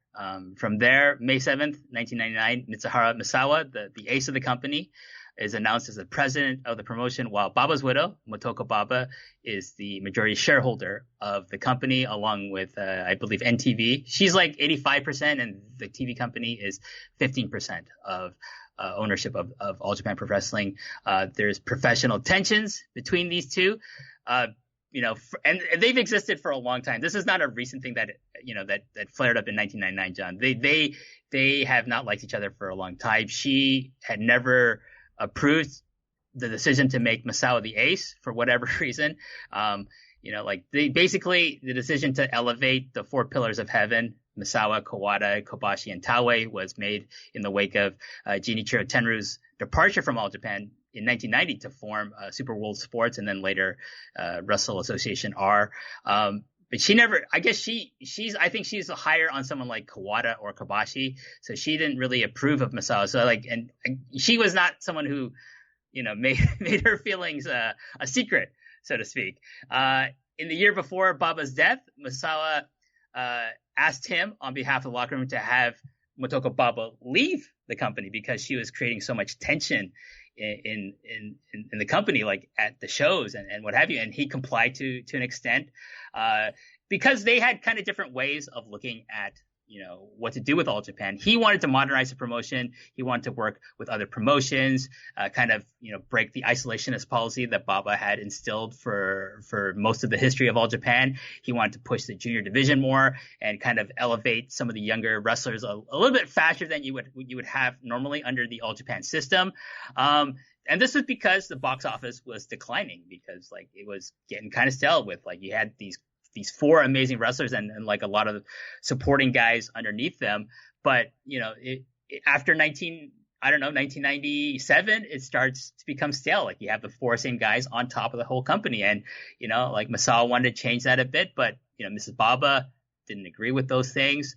From there, May 7th, 1999, Mitsuharu Misawa, the ace of the company, is announced as the president of the promotion, while Baba's widow, Motoko Baba, is the majority shareholder of the company, along with, I believe, NTV. She's like 85%, and the TV company is 15% of ownership of All Japan Pro Wrestling. There's professional tensions between these two. And they've existed for a long time. This is not a recent thing that flared up in 1999, John. They have not liked each other for a long time. She had never approved the decision to make Misawa the ace for whatever reason. The decision to elevate the four pillars of heaven, Misawa, Kawada, Kobashi, and Taue, was made in the wake of Genichiro Tenryu's departure from All Japan in 1990 to form Super World Sports, and then later Wrestle Association R. But she never, I guess I think she's higher on someone like Kawada or Kobashi, so she didn't really approve of Misawa. So and she was not someone who, made her feelings a secret, so to speak. In the year before Baba's death, Misawa asked him on behalf of the locker room to have Motoko Baba leave the company because she was creating so much tension in the company, like at the shows and what have you. And he complied to an extent, because they had kind of different ways of looking at, what to do with All Japan. He wanted to modernize the promotion. He wanted to work with other promotions, break the isolationist policy that Baba had instilled for most of the history of All Japan. He wanted to push the junior division more and kind of elevate some of the younger wrestlers a little bit faster than you would have normally under the All Japan system. And this was because the box office was declining, because like it was getting kind of stale with like you had these four amazing wrestlers and like a lot of supporting guys underneath them. But, after 1997, it starts to become stale. Like you have the four same guys on top of the whole company. And, like Misawa wanted to change that a bit, but, Mrs. Baba didn't agree with those things.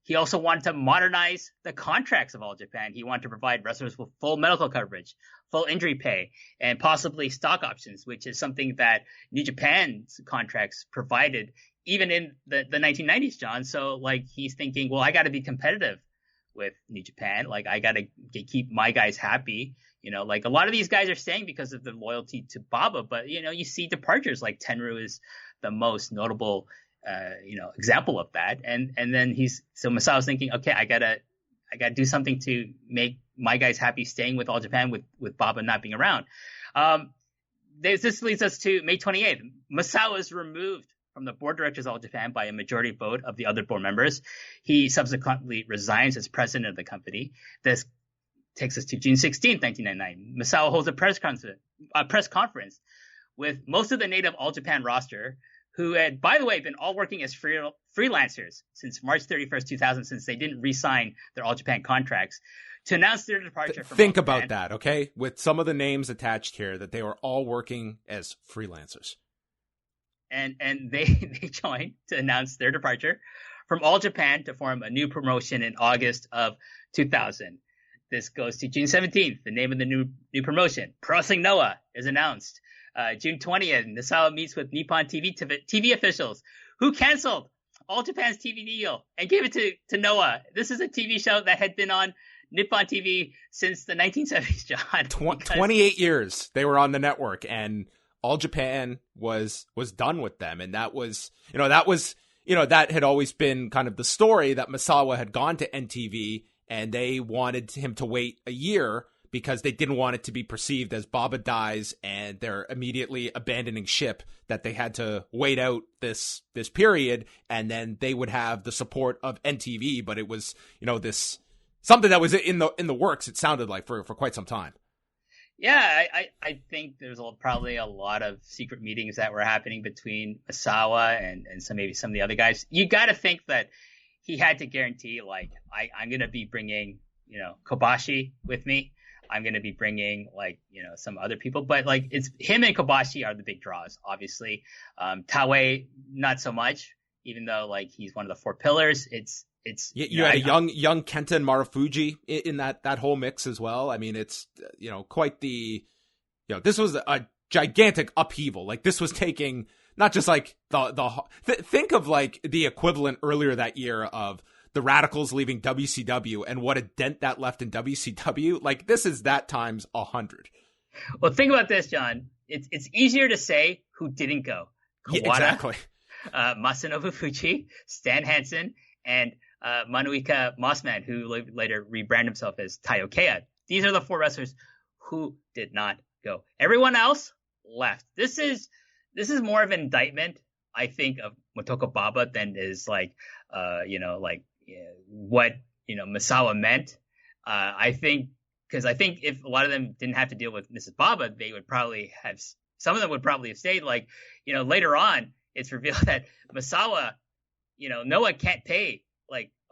He also wanted to modernize the contracts of All Japan. He wanted to provide wrestlers with full medical coverage, full injury pay, and possibly stock options, which is something that New Japan's contracts provided even in the 1990s, John. So like he's thinking, well, I got to be competitive with New Japan. Like I got to keep my guys happy. Like a lot of these guys are staying because of their loyalty to Baba, but you see departures like Tenru is the most notable example of that. And then Misawa's thinking, okay, I gotta do something to make my guys happy staying with All Japan with Baba not being around. This leads us to May 28th. Misawa is removed from the board of directors of All Japan by a majority vote of the other board members. He subsequently resigns as president of the company. This takes us to June 16th, 1999. Misawa holds a press conference with most of the native All Japan roster, who had, by the way, been all working as freelancers since March 31st, 2000, since they didn't re-sign their All Japan contracts, to announce their departure from Think All Japan. about that, okay? With some of the names attached here, that they were all working as freelancers. And they joined to announce their departure from All Japan to form a new promotion in August of 2000. This goes to June 17th. The name of the new promotion, Pro Wrestling Noah, is announced. June 20th, Misawa meets with Nippon TV officials who canceled All Japan's TV deal and gave it to Noah. This is a TV show that had been on Nippon TV since the 1970s, John. 28 years they were on the network, and All Japan was done with them. And that was, that had always been kind of the story, that Misawa had gone to NTV and they wanted him to wait a year because they didn't want it to be perceived as Baba dies and they're immediately abandoning ship, that they had to wait out this period, and then they would have the support of NTV. But it was, this something that was in the works, it sounded like, for quite some time. Yeah, I think there's probably a lot of secret meetings that were happening between Misawa and maybe some of the other guys. You got to think that he had to guarantee, like, I'm going to be bringing, Kobashi with me. I'm going to be bringing, some other people. But, it's him and Kobashi are the big draws, obviously. Taue, not so much, even though, he's one of the four pillars. You had a young Kenta and Marufuji in that whole mix as well. I mean, it's, quite the, this was a gigantic upheaval. Like, this was taking not just think of the equivalent earlier that year of the Radicals leaving WCW and what a dent that left in WCW. Like, this is that times 100. Well, think about this, John. It's easier to say who didn't go. Kawada, yeah, exactly. Masanobu Fuji, Stan Hansen, and Manuika Mossman, who later rebranded himself as Taiokeya. These are the four wrestlers who did not go. Everyone else left. This is more of an indictment, I think, of Motoko Baba than is what Misawa meant. I think if a lot of them didn't have to deal with Mrs. Baba, they would probably have. Some of them would probably have stayed. Later on, it's revealed that Misawa, Noah can't pay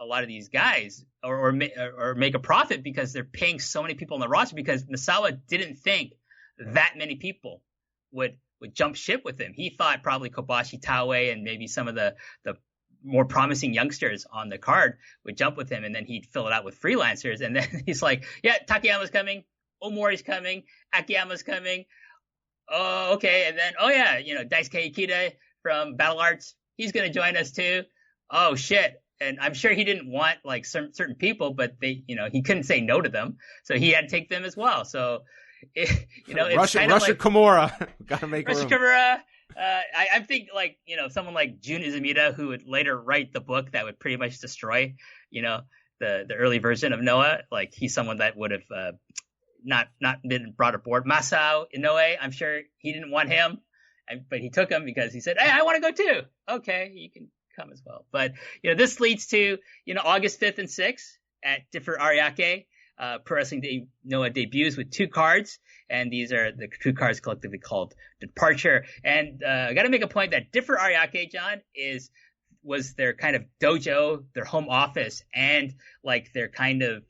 a lot of these guys or make a profit because they're paying so many people on the roster, because Misawa didn't think that many people would jump ship with him. He thought probably Kobashi, Taue, and maybe some of the more promising youngsters on the card would jump with him, and then he'd fill it out with freelancers. And then he's like, yeah, Takayama's coming, Omori's coming, Akiyama's coming. Oh, okay. And then, oh yeah, Daisuke Ikeda from Battle Arts, he's going to join us too. Oh shit. And I'm sure he didn't want certain people, but he couldn't say no to them. So he had to take them as well. So, it's Russia Kimura. Got to make Russia room. Kimura. I think someone like Jun Izumida, who would later write the book that would pretty much destroy, the early version of Noah. He's someone that would have not been brought aboard. Masao Inoue, I'm sure he didn't want him, but he took him because he said, hey, I want to go too. Okay, you can come as well. But this leads to August 5th and 6th at Differ Ariake. Pro Wrestling Noah debuts with 2 cards, and these are the 2 cards collectively called Departure. And I got to make a point that Differ Ariake, John, was their kind of dojo, their home office, and their kind of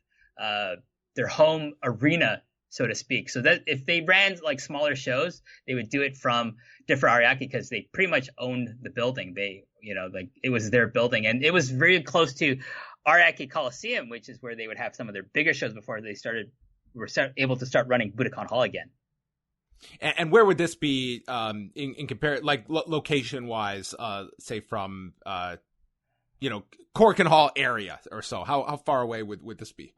their home arena, so to speak. So that if they ran smaller shows, they would do it from Differ Ariake because they pretty much owned the building. They it was their building, and it was very close to Ariake Coliseum, which is where they would have some of their bigger shows before they were able to start running Budokan Hall again. And where would this be in compare, location wise, say from Korakuen Hall area or so? How far away would this be?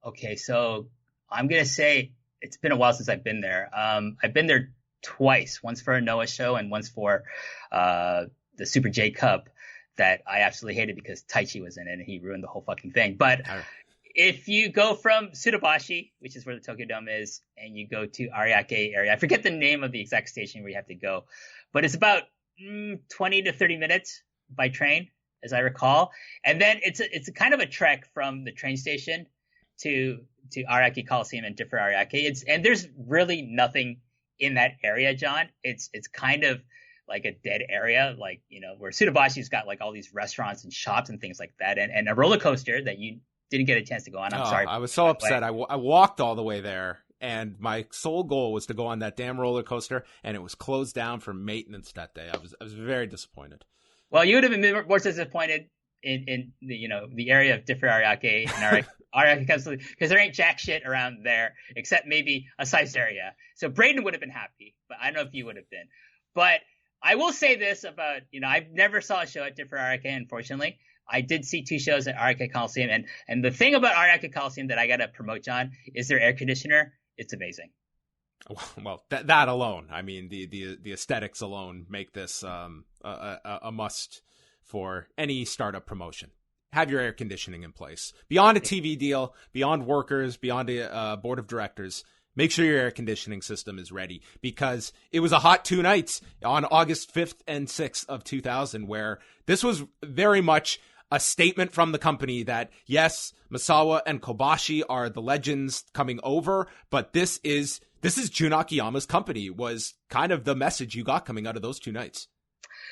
Okay, so I'm gonna say it's been a while since I've been there. I've been there twice, once for a Noah show and once for the Super J Cup that I absolutely hated because Taichi was in it and he ruined the whole fucking thing. But if you go from Tsurubashi, which is where the Tokyo Dome is, and you go to Ariake area, I forget the name of the exact station where you have to go, but it's about 20 to 30 minutes by train, as I recall. And then it's a kind of a trek from the train station to Ariake Coliseum and different Ariake. And there's really nothing in that area, John. It's kind of like a dead area, like, you know, where Tsubashi's got like all these restaurants and shops and things like that, and a roller coaster that you didn't get a chance to go on. I'm sorry. I was so upset. I walked all the way there, and my sole goal was to go on that damn roller coaster, and it was closed down for maintenance that day. I was very disappointed. Well, you would have been more disappointed in the, you know, the area of different Ariake and Ariake because there ain't jack shit around there except maybe a sized area. So Braden would have been happy, but I don't know if you would have been. But I will say this about, you know, I've never saw a show at different Ariake, unfortunately. I did see 2 shows at Ariake Coliseum, and the thing about Ariake Coliseum that I gotta promote, John, is their air conditioner. It's amazing. Well, that alone, I mean, the aesthetics alone make this a must for any startup promotion. Have your air conditioning in place. Beyond a TV deal, beyond workers, beyond a board of directors, make sure your air conditioning system is ready, because it was a hot 2 nights on August 5th and 6th of 2000, where this was very much a statement from the company that, yes, Misawa and Kobashi are the legends coming over, but this is Jun Akiyama's company, was kind of the message you got coming out of those 2 nights.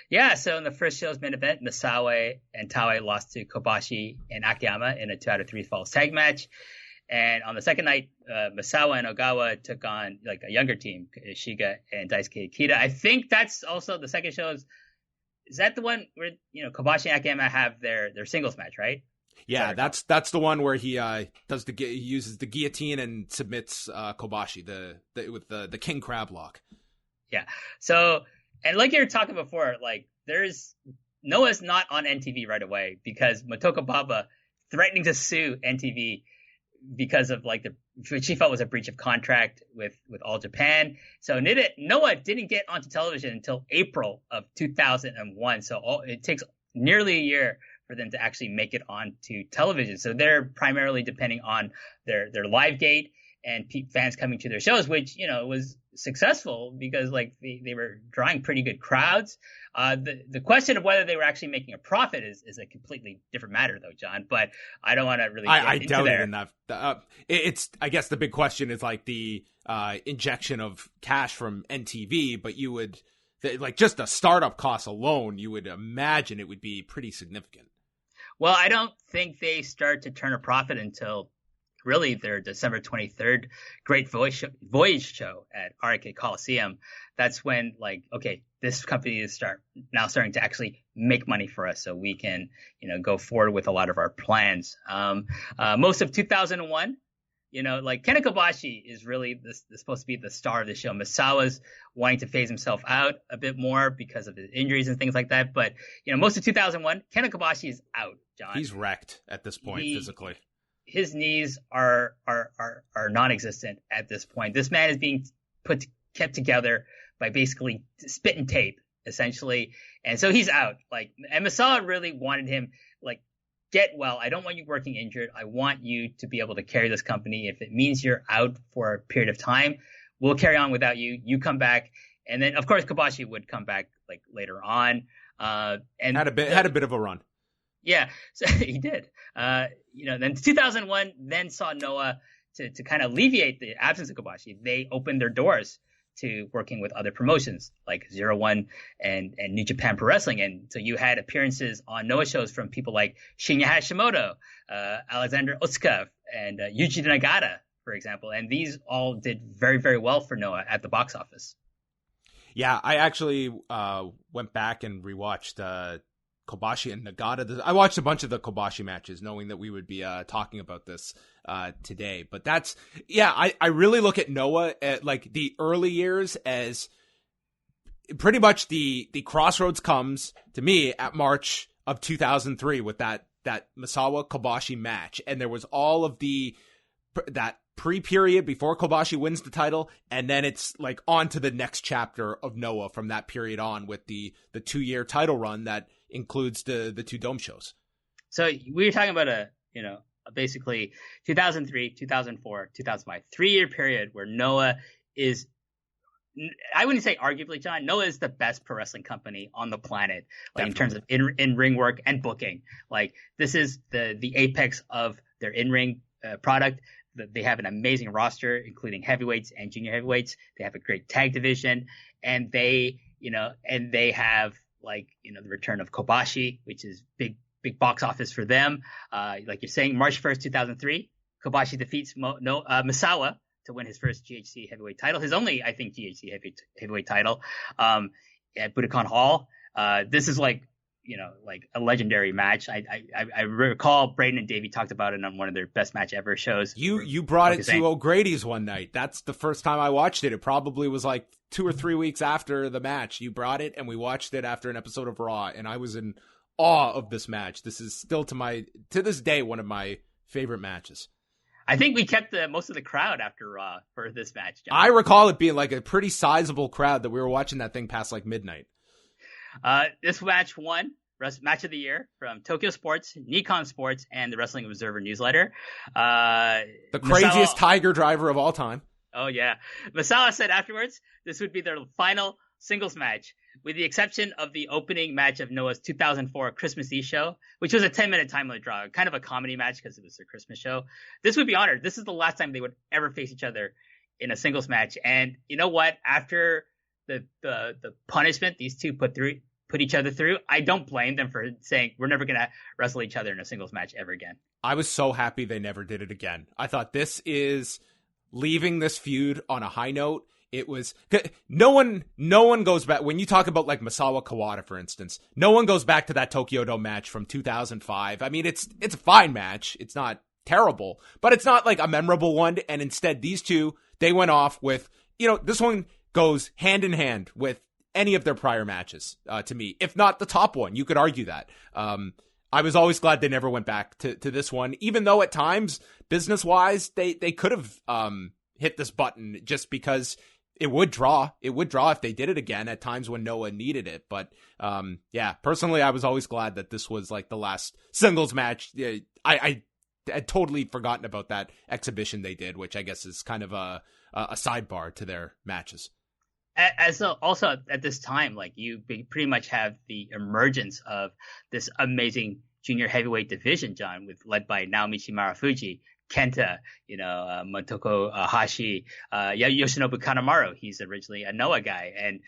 Yeah, so in the first show's main event, Misawa and Taue lost to Kobashi and Akiyama in a 2 out of 3 falls tag match. And on the second night, Misawa and Ogawa took on like a younger team, Shiga and Daisuke Ikeda. I think that's also the second show. Is that the one where, you know, Kobashi and Akiyama have their singles match, right? Yeah, that's the one where he he uses the guillotine and submits Kobashi with the king crab lock. Yeah. So, and like you were talking before, like Noah's not on NTV right away because Motoko Baba threatening to sue NTV because of like which she felt was a breach of contract with All Japan. So Noah didn't get onto television until April of 2001. So it takes nearly a year for them to actually make it onto television. So they're primarily depending on their live gate and fans coming to their shows, which, you know, was successful because like they were drawing pretty good crowds. The question of whether they were actually making a profit is a completely different matter, though, John. But I don't want to really. I doubt it enough. It's I guess the big question is like the injection of cash from NTV, but you would like just the startup costs alone, you would imagine it would be pretty significant. Well, I don't think they start to turn a profit until really their December 23rd Great Voyage show at Ariake Coliseum. That's when, like, okay, this company is starting to actually make money for us, so we can, you know, go forward with a lot of our plans. Most of 2001, you know, like Kenta Kobashi is really supposed to be the star of the show. Misawa's wanting to phase himself out a bit more because of his injuries and things like that. But, you know, most of 2001, Kenta Kobashi is out, John. He's wrecked at this point physically. His knees are non-existent at this point. This man is being kept together by basically spit and tape, essentially. And so he's out. Like, and Misawa really wanted him, like, get well. I don't want you working injured. I want you to be able to carry this company. If it means you're out for a period of time, we'll carry on without you. You come back. And then, of course, Kobashi would come back like later on. And had a bit of a run. Yeah, so he did. You know, then 2001 then saw Noah to kind of alleviate the absence of Kobashi. They opened their doors to working with other promotions like 01 and New Japan Pro Wrestling. And so you had appearances on Noah shows from people like Shinya Hashimoto, Alexander Otsuka, and Yuji Nagata, for example. And these all did very, very well for Noah at the box office. Yeah, I actually went back and rewatched Kobashi and Nagata. I watched a bunch of the Kobashi matches knowing that we would be talking about this today. But that's, yeah, I really look at Noah at like the early years as pretty much the crossroads comes to me at March of 2003 with that Misawa Kobashi match. And there was all of that pre-period before Kobashi wins the title, and then it's like on to the next chapter of Noah from that period on with the 2-year title run that includes the 2 dome shows. So we were talking about basically 2003, 2004, 2005, 3-year period where Noah is, I wouldn't say arguably, John, Noah is the best pro wrestling company on the planet, like in terms of in-ring work and booking. Like this is the apex of their in-ring product. They have an amazing roster, including heavyweights and junior heavyweights. They have a great tag division, and they have the return of Kobashi, which is big box office for them. Like you're saying, March 1st, 2003, Kobashi defeats Misawa to win his first GHC heavyweight title, his only, I think, GHC heavyweight title, at Budokan Hall. This is like a legendary match. I recall Braden and Davey talked about it on one of their best match ever shows. You brought it to O'Grady's one night. That's the first time I watched it. It probably was like 2 or 3 weeks after the match. You brought it, and we watched it after an episode of Raw, and I was in awe of this match. This is still to this day one of my favorite matches. I think we kept most of the crowd after Raw for this match, John. I recall it being like a pretty sizable crowd that we were watching that thing past like midnight. This match won Match of the Year from Tokyo Sports, Nikon Sports, and the Wrestling Observer newsletter. The craziest Tiger driver of all time. Oh, yeah. Misawa said afterwards this would be their final singles match, with the exception of the opening match of Noah's 2004 Christmas Eve show, which was a 10-minute time limit draw, kind of a comedy match because it was their Christmas show. This would be honored. This is the last time they would ever face each other in a singles match. And you know what? After the punishment these two put each other through, I don't blame them for saying we're never going to wrestle each other in a singles match ever again. I was so happy they never did it again. I thought this is leaving this feud on a high note. It was no one goes back when you talk about like Misawa Kawada, for instance. No one goes back to that Tokyo Dome match from 2005. I mean, it's a fine match. It's not terrible, but it's not like a memorable one. And instead, these two, they went off with, this one goes hand in hand with any of their prior matches, to me, if not the top one. You could argue that. I was always glad they never went back to this one, even though at times, business wise, they could have hit this button just because it would draw. It would draw if they did it again at times when Noah needed it. But personally, I was always glad that this was like the last singles match. I had totally forgotten about that exhibition they did, which I guess is kind of a sidebar to their matches. Also at this time, like you pretty much have the emergence of this amazing junior heavyweight division, John, led by Naomichi Marufuji, Kenta, Motoko Hashi, Yoshinobu Kanemaru. He's originally a Noah guy, and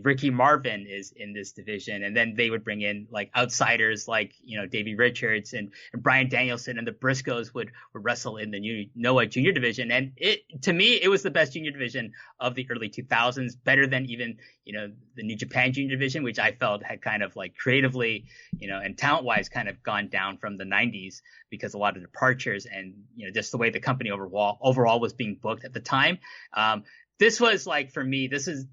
Ricky Marvin is in this division. And then they would bring in like outsiders like, Davey Richards and Bryan Danielson, and the Briscoes would wrestle in the new Noah junior division. And to me, it was the best junior division of the early 2000s, better than even, the New Japan junior division, which I felt had kind of like creatively, and talent wise kind of gone down from the 90s because a lot of departures and, just the way the company overall was being booked at the time. This was like, for me, this is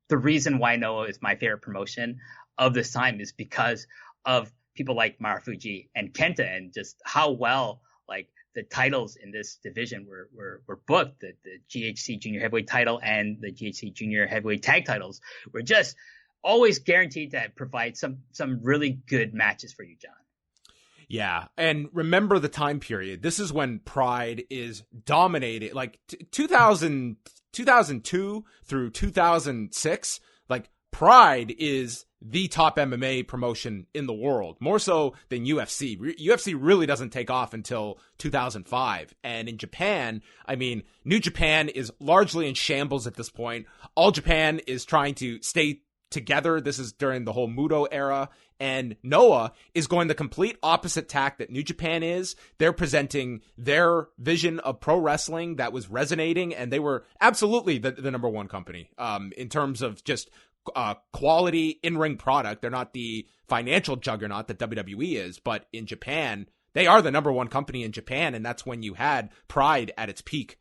the reason why Noah is my favorite promotion of this time, is because of people like Marufuji and Kenta, and just how well like the titles in this division were booked. The GHC junior heavyweight title and the GHC junior heavyweight tag titles were just always guaranteed to provide some really good matches for you, John. Yeah, and remember the time period. This is when Pride is dominated, like 2002 through 2006. Like Pride is the top MMA promotion in the world, more so than UFC. UFC really doesn't take off until 2005. And in Japan, I mean, New Japan is largely in shambles at this point. All Japan is trying to stay together. This is during the whole Muto era. And Noah is going the complete opposite tack that New Japan is. They're presenting their vision of pro wrestling that was resonating, and they were absolutely the number one company in terms of just quality in-ring product. They're not the financial juggernaut that WWE is, but in Japan, they are the number one company in Japan, and that's when you had Pride at its peak.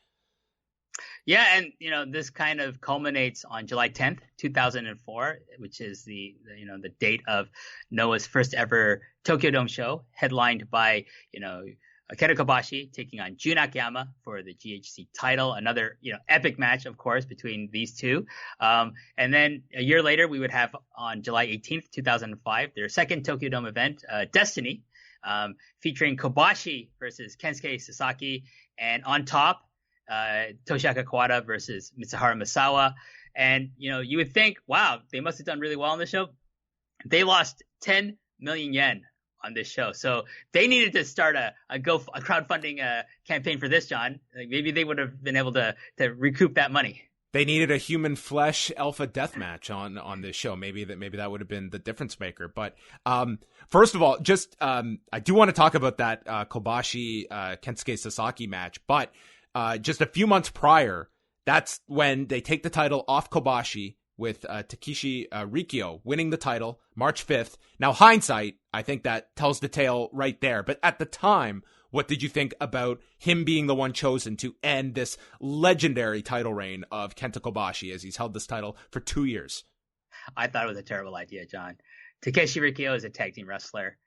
Yeah, and this kind of culminates on July 10th, 2004, which is the date of Noah's first ever Tokyo Dome show, headlined by Kenta Kobashi taking on Jun Akiyama for the GHC title. Another, epic match, of course, between these two. And then a year later, we would have on July 18th, 2005, their second Tokyo Dome event, Destiny, featuring Kobashi versus Kensuke Sasaki. And on top, Toshiaka Kawada versus Mitsuharu Misawa. And, you would think, wow, they must have done really well on this show. They lost 10 million yen on this show. So they needed to start a crowdfunding campaign for this, John. Like maybe they would have been able to recoup that money. They needed a human flesh alpha death match on this show. Maybe that would have been the difference maker. But first of all, just I do want to talk about that Kobashi Kensuke Sasaki match. But just a few months prior, that's when they take the title off Kobashi with Takeshi Rikyo winning the title March 5th. Now, hindsight, I think that tells the tale right there. But at the time, what did you think about him being the one chosen to end this legendary title reign of Kenta Kobashi as he's held this title for 2 years? I thought it was a terrible idea, John. Takeshi Rikyo is a tag team wrestler.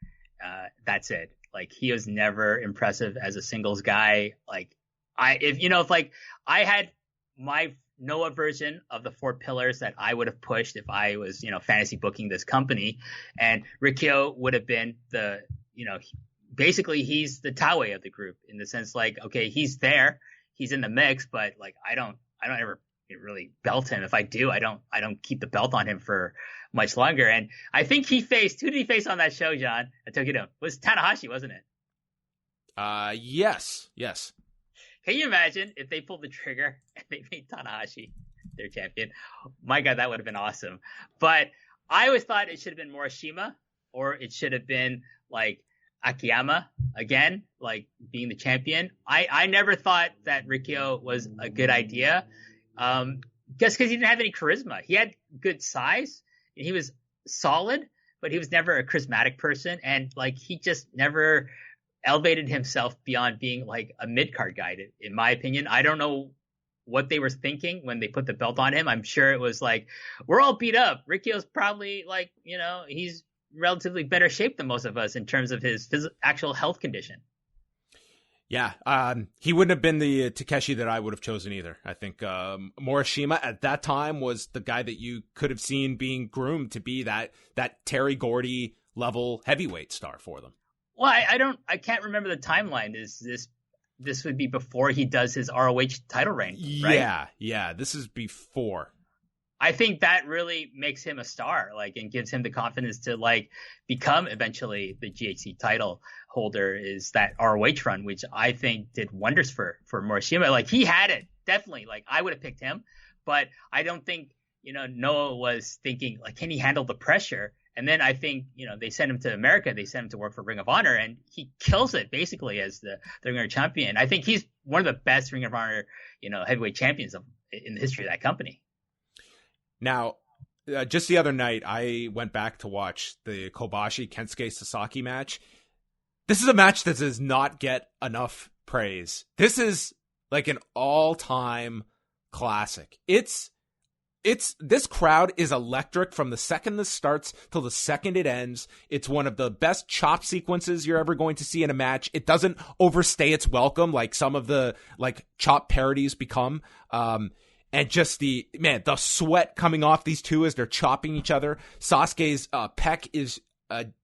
That's it. Like, he was never impressive as a singles guy. Like, if I had my Noah version of the 4 pillars that I would have pushed if I was, fantasy booking this company, and Rikyo would have been the, basically he's the Taue of the group in the sense like, okay, he's there, he's in the mix, but like, I don't ever really belt him. If I do, I don't keep the belt on him for much longer. And I think who did he face on that show, John? At Tokyo Dome? It was Tanahashi, wasn't it? Yes. Can you imagine if they pulled the trigger and they made Tanahashi their champion? My God, that would have been awesome. But I always thought it should have been Morishima, or it should have been like Akiyama again, like being the champion. I never thought that Rikyo was a good idea, just because he didn't have any charisma. He had good size, and he was solid, but he was never a charismatic person, and like he just never elevated himself beyond being like a mid-card guy, in my opinion. I don't know what they were thinking when they put the belt on him. I'm sure it was like, we're all beat up. Rikyo's probably like, he's relatively better shape than most of us in terms of his actual health condition. Yeah, he wouldn't have been the Takeshi that I would have chosen either. I think Morishima at that time was the guy that you could have seen being groomed to be that Terry Gordy level heavyweight star for them. Well, I can't remember the timeline. This would be before he does his ROH title reign, right? Yeah, this is before. I think that really makes him a star, like, and gives him the confidence to like become eventually the GHC title holder, is that ROH run, which I think did wonders for Morishima. Like, he had it, definitely. Like, I would have picked him, but I don't think, Noah was thinking like, can he handle the pressure? And then I think, they sent him to America. They sent him to work for Ring of Honor, and he kills it basically as the Ring of Honor champion. I think he's one of the best Ring of Honor, heavyweight champions in the history of that company. Now, just the other night, I went back to watch the Kobashi Kensuke Sasaki match. This is a match that does not get enough praise. This is like an all-time classic. This crowd is electric from the second this starts till the second it ends. It's one of the best chop sequences you're ever going to see in a match. It doesn't overstay its welcome like some of the like chop parodies become. And just the sweat coming off these two as they're chopping each other. Sasuke's pec is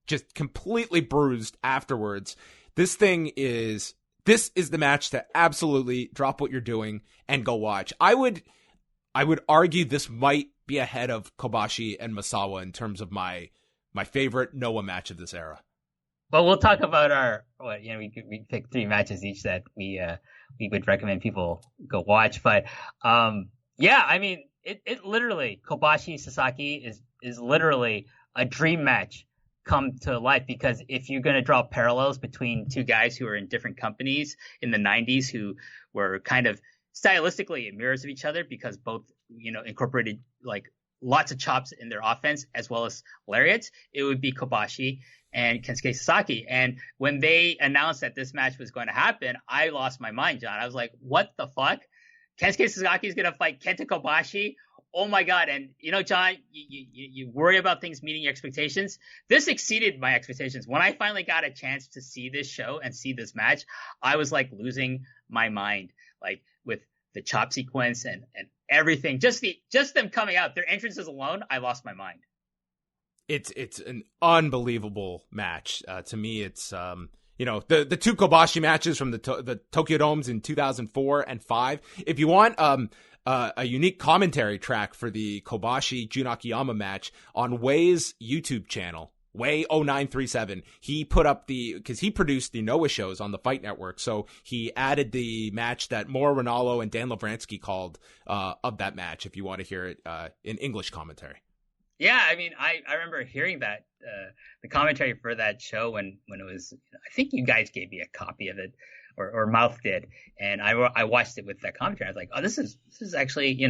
just completely bruised afterwards. This is the match to absolutely drop what you're doing and go watch. I would argue this might be ahead of Kobashi and Misawa in terms of my favorite Noah match of this era. Well, we'll talk about we picked 3 matches each that we would recommend people go watch. But yeah, I mean, it literally, Kobashi Sasaki is literally a dream match come to life, because if you're going to draw parallels between two guys who are in different companies in the 90s who were kind of stylistically mirrors of each other, because both, incorporated like lots of chops in their offense as well as lariats, it would be Kobashi and Kensuke Sasaki. And when they announced that this match was going to happen, I lost my mind, John. I was like, what the fuck? Kensuke Sasaki is going to fight Kenta Kobashi Oh my God. And John, you worry about things meeting your expectations. This exceeded my expectations. When I finally got a chance to see this show and see this match, I was like losing my mind, like with the chop sequence and everything. Just them coming out, their entrances alone, I lost my mind. It's an unbelievable match. To me, it's the two Kobashi matches from the Tokyo Domes in 2004 and 5. If you want a unique commentary track for the Kobashi Jun Akiyama match on Wei's YouTube channel, Wei0937, he put up because he produced the Noah shows on the Fight Network, so he added the match that Mauro Ranallo and Dan Lavransky called of that match, if you want to hear it in English commentary. Yeah, I mean, I remember hearing that, the commentary for that show when it was, I think you guys gave me a copy of it, or Mouth did, and I watched it with that commentary. I was like, oh, this is actually,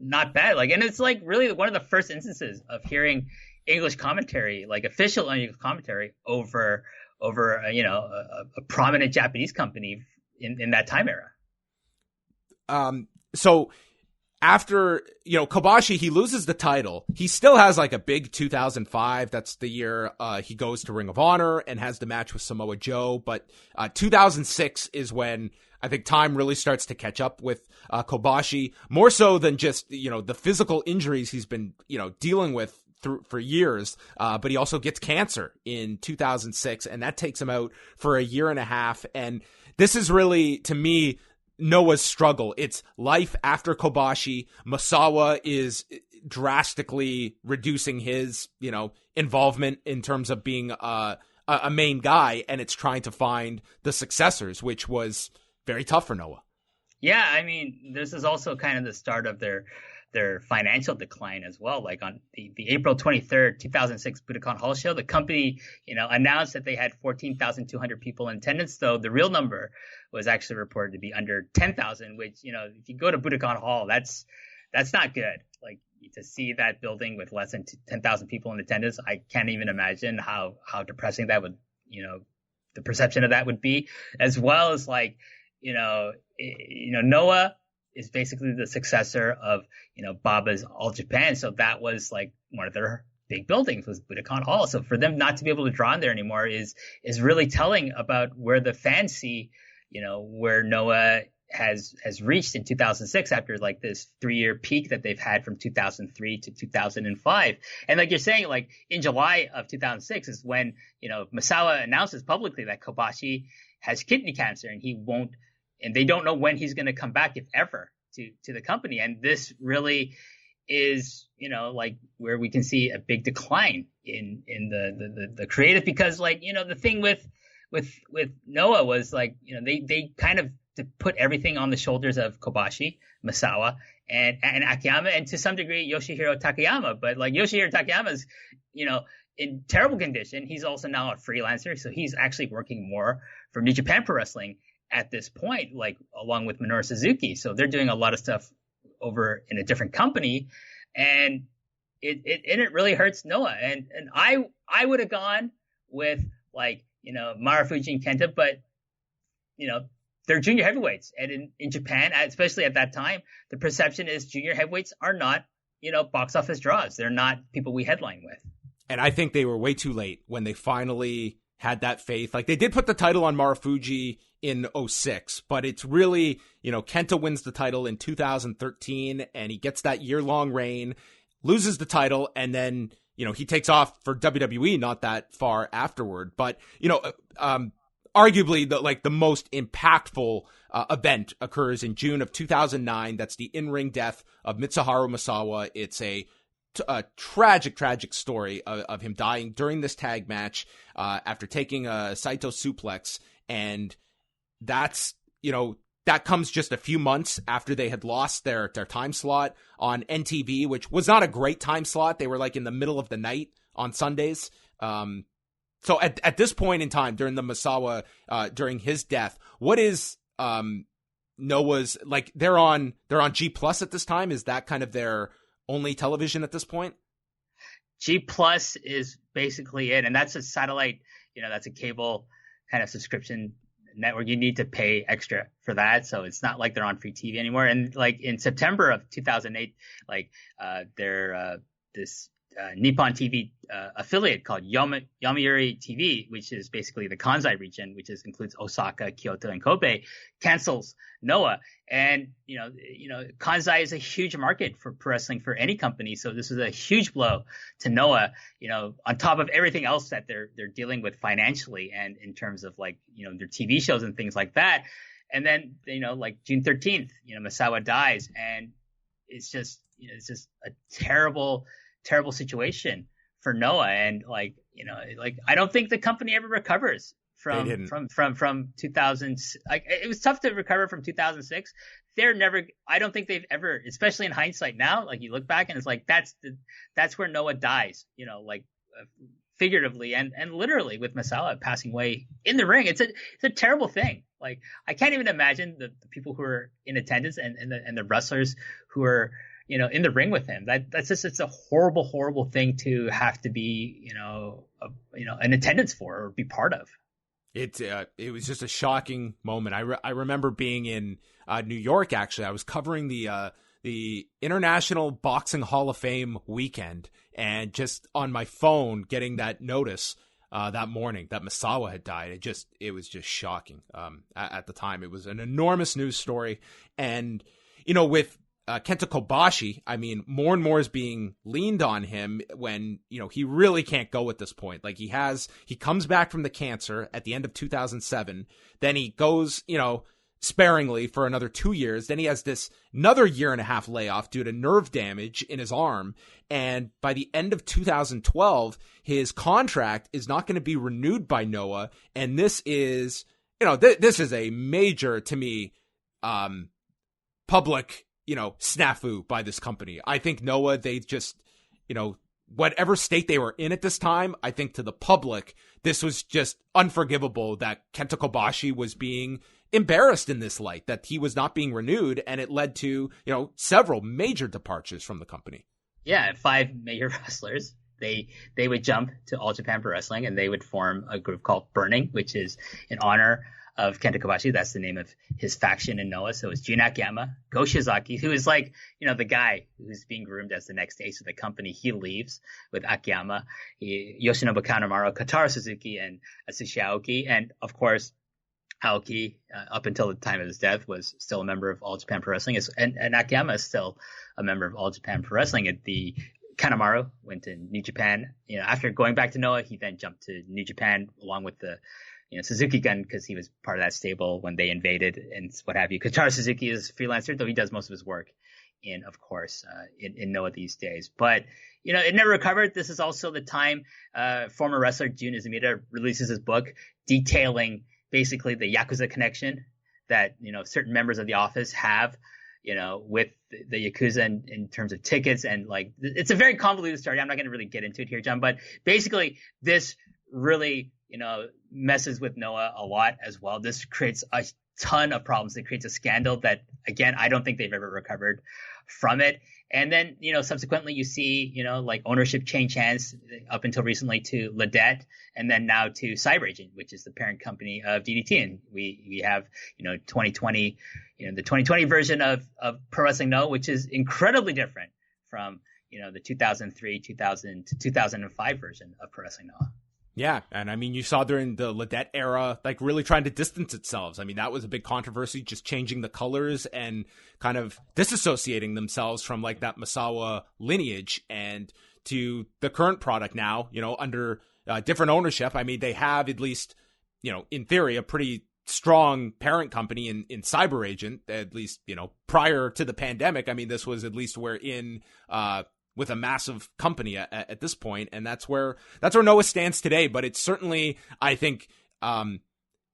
not bad. Like, and it's like really one of the first instances of hearing English commentary, like official English commentary over a prominent Japanese company in that time era. So after, Kobashi, he loses the title. He still has like a big 2005. That's the year he goes to Ring of Honor and has the match with Samoa Joe. But 2006 is when I think time really starts to catch up with Kobashi, more so than just, the physical injuries he's been, dealing with for years. But he also gets cancer in 2006, and that takes him out for a year and a half. And this is really, to me, Noah's struggle. It's life after Kobashi. Misawa is drastically reducing his, involvement in terms of being a main guy, and it's trying to find the successors, which was very tough for Noah. Yeah, I mean, this is also kind of the start of their financial decline as well. Like on the April 23rd, 2006 Budokan Hall show, the company, announced that they had 14,200 people in attendance, though the real number was actually reported to be under 10,000, which, if you go to Budokan Hall, that's not good. Like, to see that building with less than 10,000 people in attendance, I can't even imagine how depressing that would, the perception of that would be, as well as like, Noah is basically the successor of, Baba's All Japan. So that was like one of their big buildings was Budokan Hall. So for them not to be able to draw in there anymore is really telling about where the fans see, where Noah has reached in 2006 after like this 3-year peak that they've had from 2003 to 2005. And like you're saying, like in July of 2006 is when, Misawa announces publicly that Kobashi has kidney cancer and they don't know when he's going to come back, if ever, to the company. And this really is, like where we can see a big decline in the creative, because like, the thing with Noah was like, they kind of put everything on the shoulders of Kobashi, Misawa, and Akiyama, and to some degree Yoshihiro Takayama. But like Yoshihiro Takayama's, in terrible condition. He's also now a freelancer, so he's actually working more for New Japan Pro Wrestling at this point, like along with Minoru Suzuki. So they're doing a lot of stuff over in a different company, and it really hurts Noah. And I would have gone with like, Marufuji and Kenta, but they're junior heavyweights, and in Japan, especially at that time, the perception is junior heavyweights are not, box office draws. They're not people we headline with. And I think they were way too late when they finally had that faith. Like, they did put the title on Marufuji in 2006, but it's really, Kenta wins the title in 2013, and he gets that year-long reign, loses the title, and then, he takes off for WWE not that far afterward. But, arguably the most impactful event occurs in June of 2009. That's the in-ring death of Mitsuharu Misawa. It's a tragic story of him dying during this tag match after taking a Saito suplex. And that's, that comes just a few months after they had lost their time slot on NTV, which was not a great time slot. They were like in the middle of the night on Sundays. So at this point in time, during the Misawa, during his death, what is Noah's, like, they're on G Plus at this time? Is that kind of their only television at this point? G Plus is basically it, and that's a satellite, that's a cable kind of subscription network, you need to pay extra for that. So it's not like they're on free TV anymore. And like in September of 2008, like this Nippon TV affiliate called Yomiuri TV, which is basically the Kansai region, which includes Osaka, Kyoto, and Kobe, cancels Noah. And Kansai is a huge market for pro wrestling for any company. So this is a huge blow to Noah, on top of everything else that they're dealing with financially and in terms of like, their TV shows and things like that. And then, like June 13th, Misawa dies, and it's just a terrible situation for Noah. And like I don't think the company ever recovers from 2000. Like it was tough to recover from 2006. I don't think they've ever, especially in hindsight now, like you look back and it's like, that's where Noah dies, figuratively and literally, with Misawa passing away in the ring. It's a terrible thing. Like I can't even imagine the people who are in attendance and the wrestlers who are, in the ring with him. It's a horrible thing to have to be, in attendance for or be part of. It was just a shocking moment. I remember being in New York. Actually, I was covering the International Boxing Hall of Fame weekend, and just on my phone getting that notice that morning that Misawa had died. It was just shocking. At the time, it was an enormous news story, and with Kenta Kobashi, I mean, more and more is being leaned on him when, he really can't go at this point. Like he comes back from the cancer at the end of 2007. Then he goes, sparingly for another 2 years. Then he has another 1.5 year layoff due to nerve damage in his arm. And by the end of 2012, his contract is not going to be renewed by Noah. And this is, this is a major, to me, public, snafu by this company. I think Noah, they just, whatever state they were in at this time, I think to the public, this was just unforgivable that Kenta Kobashi was being embarrassed in this light, that he was not being renewed, and it led to, several major departures from the company. Yeah, 5 major wrestlers. They would jump to All Japan Pro Wrestling, and they would form a group called Burning, which is in honor of Kenta Kobashi. That's the name of his faction in Noah. So it's Jun Akiyama, Go Shizaki, who is like, the guy who's being groomed as the next ace of the company. He leaves with Akiyama, Yoshinobu Kanemaru, Kotaro Suzuki, and Atsushi Aoki. And of course, Aoki, up until the time of his death, was still a member of All Japan Pro Wrestling. And Akiyama is still a member of All Japan Pro Wrestling. Kanemaru went to New Japan. After going back to Noah, he then jumped to New Japan along with the Suzuki Gun, because he was part of that stable when they invaded and what have you. Kotaro Suzuki is a freelancer, though he does most of his work in Noah these days. But, it never recovered. This is also the time former wrestler Jun Izumida releases his book detailing basically the Yakuza connection that, certain members of the office have, with the Yakuza in terms of tickets. And like, it's a very convoluted story. I'm not going to really get into it here, John, but basically this really, messes with Noah a lot as well. This creates a ton of problems. It creates a scandal that, again, I don't think they've ever recovered from it. And then, subsequently you see, like ownership change hands up until recently to Ledet, and then now to Cyberagent, which is the parent company of DDT. And we have, 2020, the 2020 version of Pro Wrestling Noah, which is incredibly different from, the 2003, 2000 to 2005 version of Pro Wrestling Noah. Yeah, and I mean, you saw during the Ledet era, like really trying to distance itself. I mean, that was a big controversy, just changing the colors and kind of disassociating themselves from like that Misawa lineage, and to the current product now, under different ownership. I mean, they have at least, in theory, a pretty strong parent company in Cyberagent, at least, prior to the pandemic. I mean, this was at least we're in with a massive company at this point, and that's where Noah stands today. But it's certainly, I think,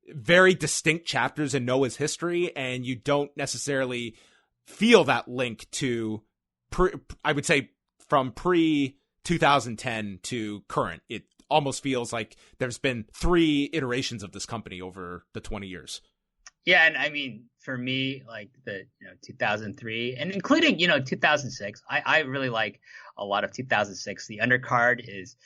very distinct chapters in Noah's history, and you don't necessarily feel that link to I would say from pre 2010 to current. It almost feels like there's been 3 iterations of this company over the 20 years. Yeah, and I mean, for me, like the 2003 and including 2006, I really like a lot of 2006. The undercard is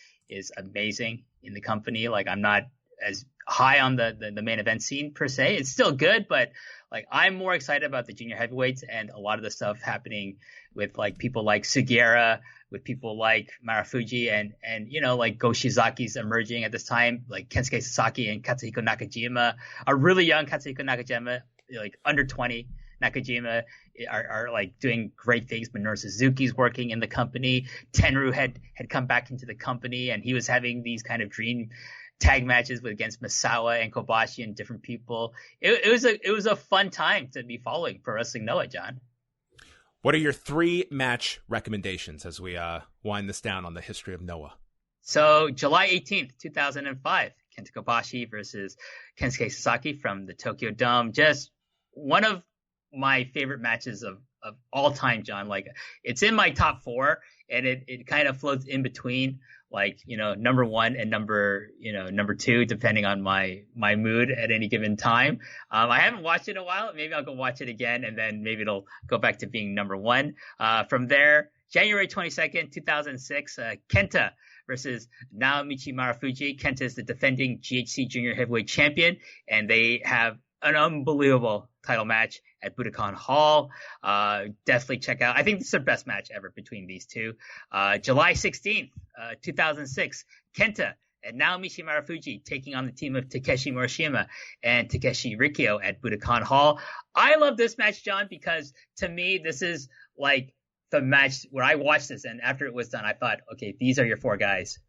amazing in the company. Like I'm not as high on the main event scene per se. It's still good, but like I'm more excited about the junior heavyweights and a lot of the stuff happening with like people like Sugiura, with people like Marufuji and like Go Shizaki's emerging at this time, like Kensuke Sasaki and Katsuhiko Nakajima, a really young Katsuhiko Nakajima, like under 20 Nakajima are like doing great things. Minoru Suzuki's working in the company. Tenryu had come back into the company and he was having these kind of dream tag matches against Misawa and Kobashi and different people. It was a fun time to be following Pro Wrestling Noah, John. What are your 3 match recommendations as we wind this down on the history of Noah? So July 18th, 2005, Kenta Kobashi versus Kensuke Sasaki from the Tokyo Dome. Just one of my favorite matches of all time, John. Like it's in my top 4 and it kind of floats in between like, number 1 and number 2, depending on my mood at any given time. I haven't watched it in a while. Maybe I'll go watch it again and then maybe it'll go back to being number 1. From there, January 22nd, 2006, Kenta versus Naomichi Marufuji. Kenta is the defending GHC Junior Heavyweight Champion, and they have an unbelievable title match at Budokan Hall. Definitely check out. I think this is their best match ever between these two. July 16th, 2006, Kenta and Naomichi Marufuji taking on the team of Takeshi Morishima and Takeshi Rikyo at Budokan Hall. I love this match, John, because to me, this is like the match where I watched this and after it was done, I thought, okay, these are your 4 guys.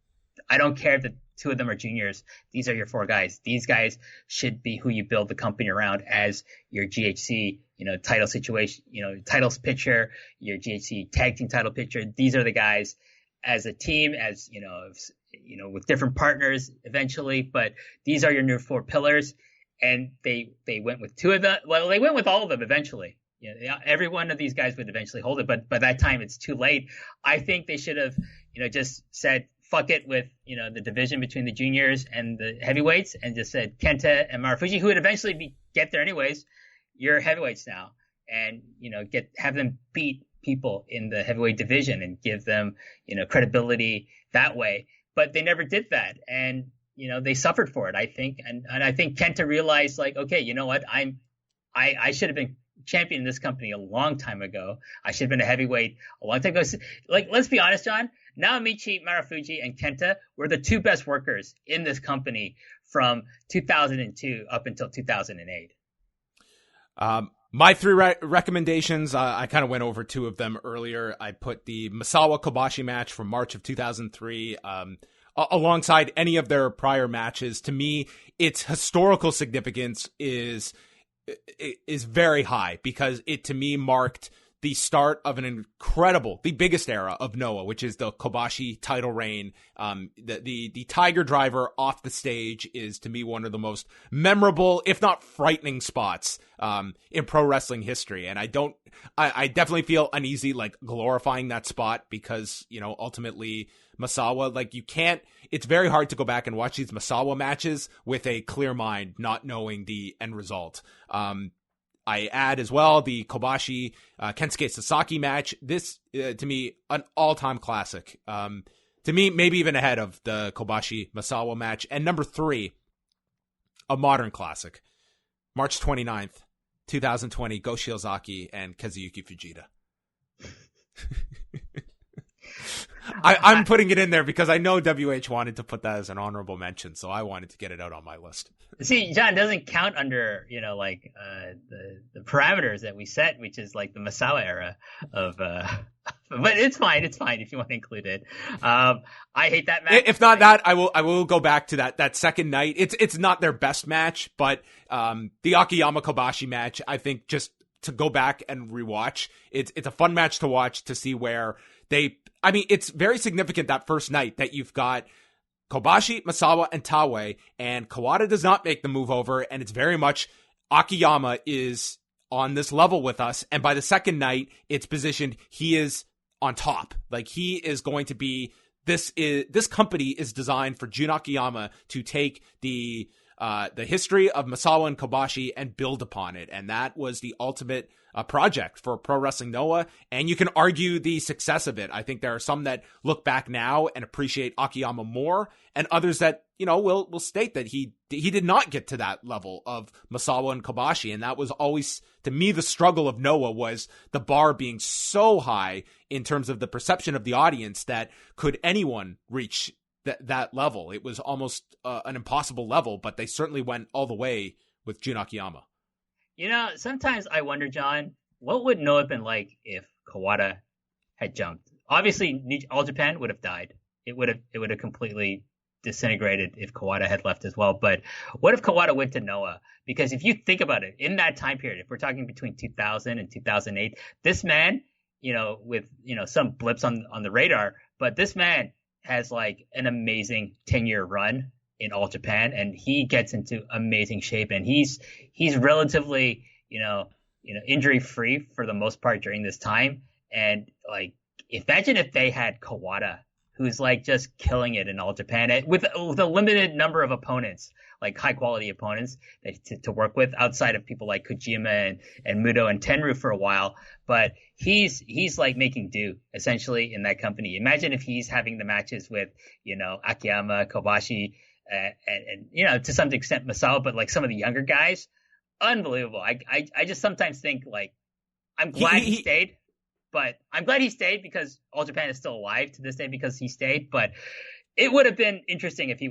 I don't care if the 2 of them are juniors. These are your 4 guys. These guys should be who you build the company around as your GHC, title situation, titles picture, your GHC tag team title picture. These are the guys as a team, as, with different partners eventually, but these are your new 4 pillars. And they went with 2 of them. Well, they went with all of them eventually. Every one of these guys would eventually hold it, but by that time it's too late. I think they should have, just said, fuck it with, the division between the juniors and the heavyweights and just said Kenta and Marufuji, who would eventually get there anyways, you're heavyweights now. And, have them beat people in the heavyweight division and give them, credibility that way. But they never did that. And, they suffered for it, I think. And I think Kenta realized like, okay, you know what? I should have been champion in this company a long time ago. I should have been a heavyweight a long time ago. Like, let's be honest, John. Naomichi Marufuji and Kenta were the 2 best workers in this company from 2002 up until 2008. My 3 recommendations, I kind of went over 2 of them earlier. I put the Misawa Kobashi match from March of 2003 alongside any of their prior matches. To me, its historical significance is very high because it to me marked the start of an incredible, the biggest era of Noah, which is the Kobashi title reign. The Tiger Driver off the stage is to me one of the most memorable, if not frightening spots in pro wrestling history. And I definitely feel uneasy like glorifying that spot because, ultimately Misawa, like it's very hard to go back and watch these Misawa matches with a clear mind, not knowing the end result. I add as well the Kobashi Kensuke Sasaki match. This, to me, an all-time classic. To me, maybe even ahead of the Kobashi Misawa match. And number 3, a modern classic. March 29th, 2020, Go Shiozaki and Kazuyuki Fujita. I'm putting it in there because I know WH wanted to put that as an honorable mention, so I wanted to get it out on my list. See, John, doesn't count under, the parameters that we set, which is like the Misawa era of, but it's fine if you want to include it. I hate that match. If not that, I will go back to that second night. It's not their best match, but, the Akiyama Kobashi match, I think just to go back and rewatch, it's a fun match to watch to see where it's very significant that first night that you've got Kobashi, Misawa, and Taue, and Kawada does not make the move over, and it's very much Akiyama is on this level with us, and by the second night, it's positioned he is on top. Like, he is going to be, this company is designed for Jun Akiyama to take the the history of Misawa and Kobashi and build upon it. And that was the ultimate project for Pro Wrestling Noah. And you can argue the success of it. I think there are some that look back now and appreciate Akiyama more, and others that, will state that he did not get to that level of Misawa and Kobashi. And that was always, to me, the struggle of Noah, was the bar being so high in terms of the perception of the audience that could anyone reach that level. It was almost an impossible level, but they certainly went all the way with Jun Akiyama. Sometimes I wonder, John, what would Noah have been like if Kawada had jumped? Obviously, All Japan would have died. It would have completely disintegrated if Kawada had left as well. But what if Kawada went to Noah? Because if you think about it, in that time period, if we're talking between 2000 and 2008, this man, with some blips on the radar, but this man has like an amazing 10-year run in All Japan, and he gets into amazing shape, and he's relatively injury free for the most part during this time. And like, imagine if they had Kawada, who's like just killing it in All Japan with a limited number of opponents, like high quality opponents to work with, outside of people like Kojima and Muto and Tenryu for a while. But he's like making do essentially in that company. Imagine if he's having the matches with Akiyama, Kobashi, and to some extent Misawa, but like some of the younger guys. Unbelievable. I just sometimes think, like, I'm glad he stayed, but I'm glad he stayed because All Japan is still alive to this day because he stayed. But it would have been interesting if he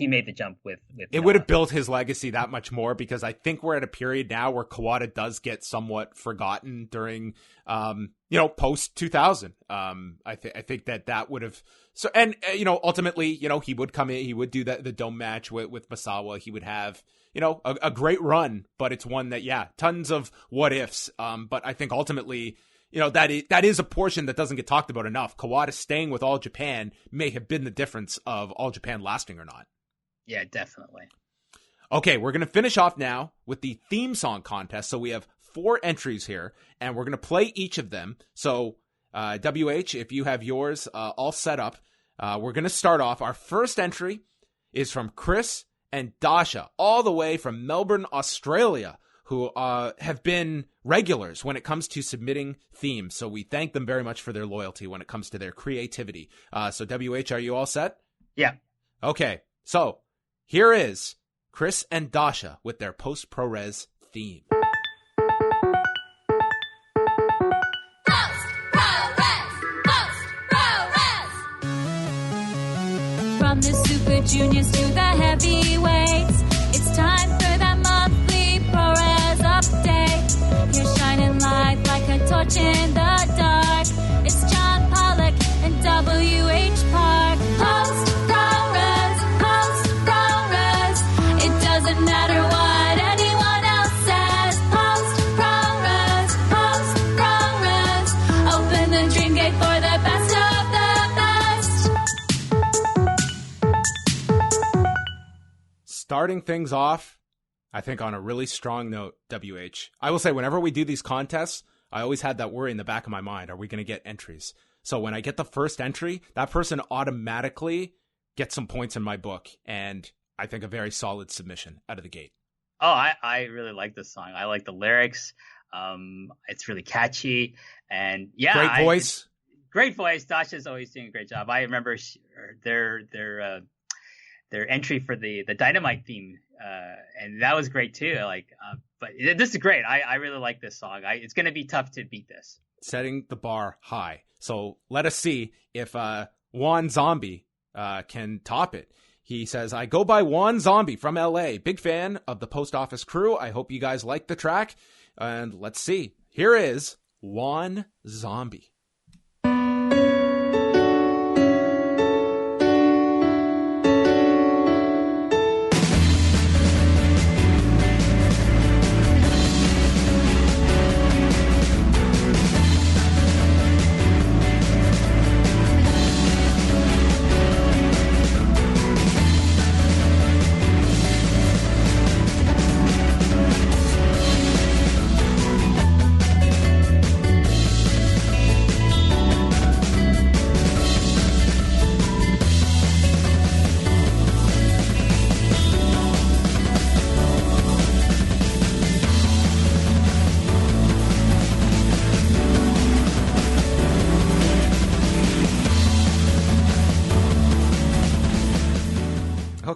made the jump with it would have built his legacy that much more, because I think we're at a period now where Kawada does get somewhat forgotten during, post 2000. I think that would have, so, and, ultimately, he would come in, he would do the dome match with Misawa. He would have, a great run, but it's one that, tons of what ifs. But I think ultimately, that is a portion that doesn't get talked about enough. Kawada staying with All Japan may have been the difference of All Japan lasting or not. Yeah, definitely. Okay, we're going to finish off now with the theme song contest. So we have 4 entries here, and we're going to play each of them. So, WH, if you have yours all set up, we're going to start off. Our first entry is from Chris and Dasha, all the way from Melbourne, Australia, who have been regulars when it comes to submitting themes. So we thank them very much for their loyalty when it comes to their creativity. So WH, are you all set? Yeah. Okay, so here is Chris and Dasha with their Post ProRes theme. From the Super Juniors to the heavyweights, it's time for that monthly ProRes update. You're shining light like a torch in the dark. It's John Pollock and WH Park. Post ProRes, Post ProRes. It doesn't matter what anyone else says. Post ProRes, Post ProRes. Open the dream gate for the best of the best. Starting things off, I think, on a really strong note, WH. I will say, whenever we do these contests, I always had that worry in the back of my mind. Are we going to get entries? So when I get the first entry, that person automatically gets some points in my book. And I think a very solid submission out of the gate. Oh, I really like this song. I like the lyrics. It's really catchy. And yeah. Great voice. Great voice. Dasha's always doing a great job. I remember their entry for the Dynamite theme, and that was great too. But this is great. I really like this song. It's going to be tough to beat this. Setting the bar high. So let us see if Juan Zombie can top it. He says, I go by Juan Zombie from LA. Big fan of the Post Office Crew. I hope you guys like the track. And let's see. Here is Juan Zombie.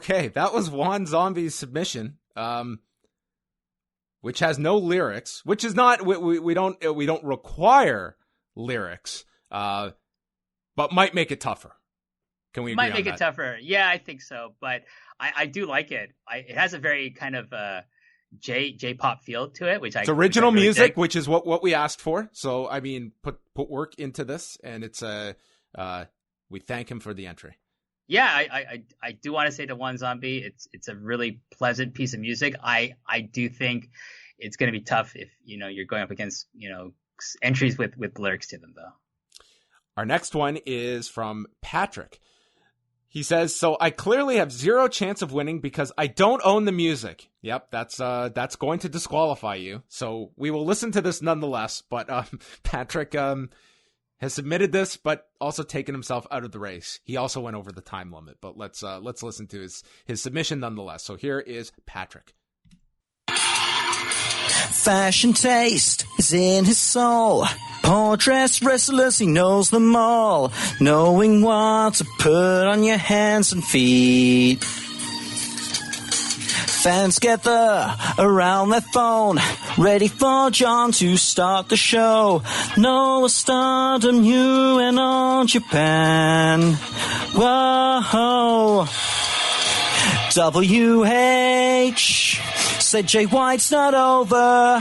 Okay, that was Juan Zombie's submission, which has no lyrics, which is not we don't require lyrics, but might make it tougher. Can we agree Might on make that? it tougher. Yeah, I think so. But I do like it. It has a very kind of J-pop feel to it, it's original music, which is what we asked for. So I mean, put work into this, and it's we thank him for the entry. Yeah, I do want to say to One Zombie, it's a really pleasant piece of music. I do think it's going to be tough if you're going up against entries with lyrics to them though. Our next one is from Patrick. He says, "So I clearly have zero chance of winning because I don't own the music." Yep, that's going to disqualify you. So we will listen to this nonetheless. But Patrick has submitted this, but also taken himself out of the race. He also went over the time limit, but let's listen to his submission nonetheless. So here is Patrick. Fashion taste is in his soul. Poor dress wrestlers, he knows them all. Knowing what to put on your hands and feet. Fans gather around their phone, ready for John to start the show. No stardom, you and all Japan. Whoa. WH said Jay White's not over.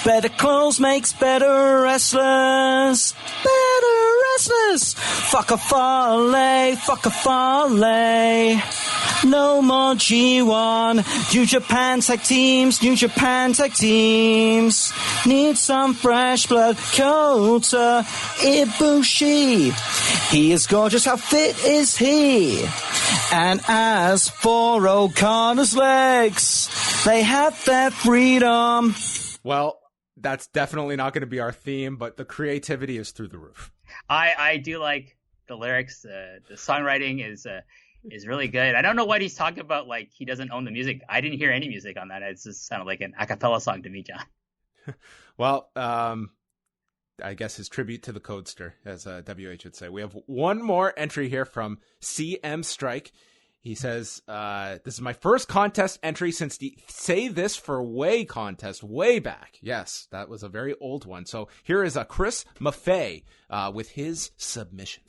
Better clothes makes better wrestlers. Better wrestlers. Fuck a Farley, fuck a Farley. No more G1. New Japan tag teams, New Japan tag teams. Need some fresh blood. Kota Ibushi. He is gorgeous, how fit is he? And as for Okada's legs, they have their freedom. Well, that's definitely not going to be our theme, but the creativity is through the roof. I do like the lyrics. The songwriting is really good. I don't know what he's talking about. Like he doesn't own the music. I didn't hear any music on that. It just sounded like an a cappella song to me, John. Well, I guess his tribute to the Codester, as WH would say. We have one more entry here from CM Strike. He says, this is my first contest entry since the Say This for Way contest way back. Yes, that was a very old one. So here is Chris Maffei with his submission.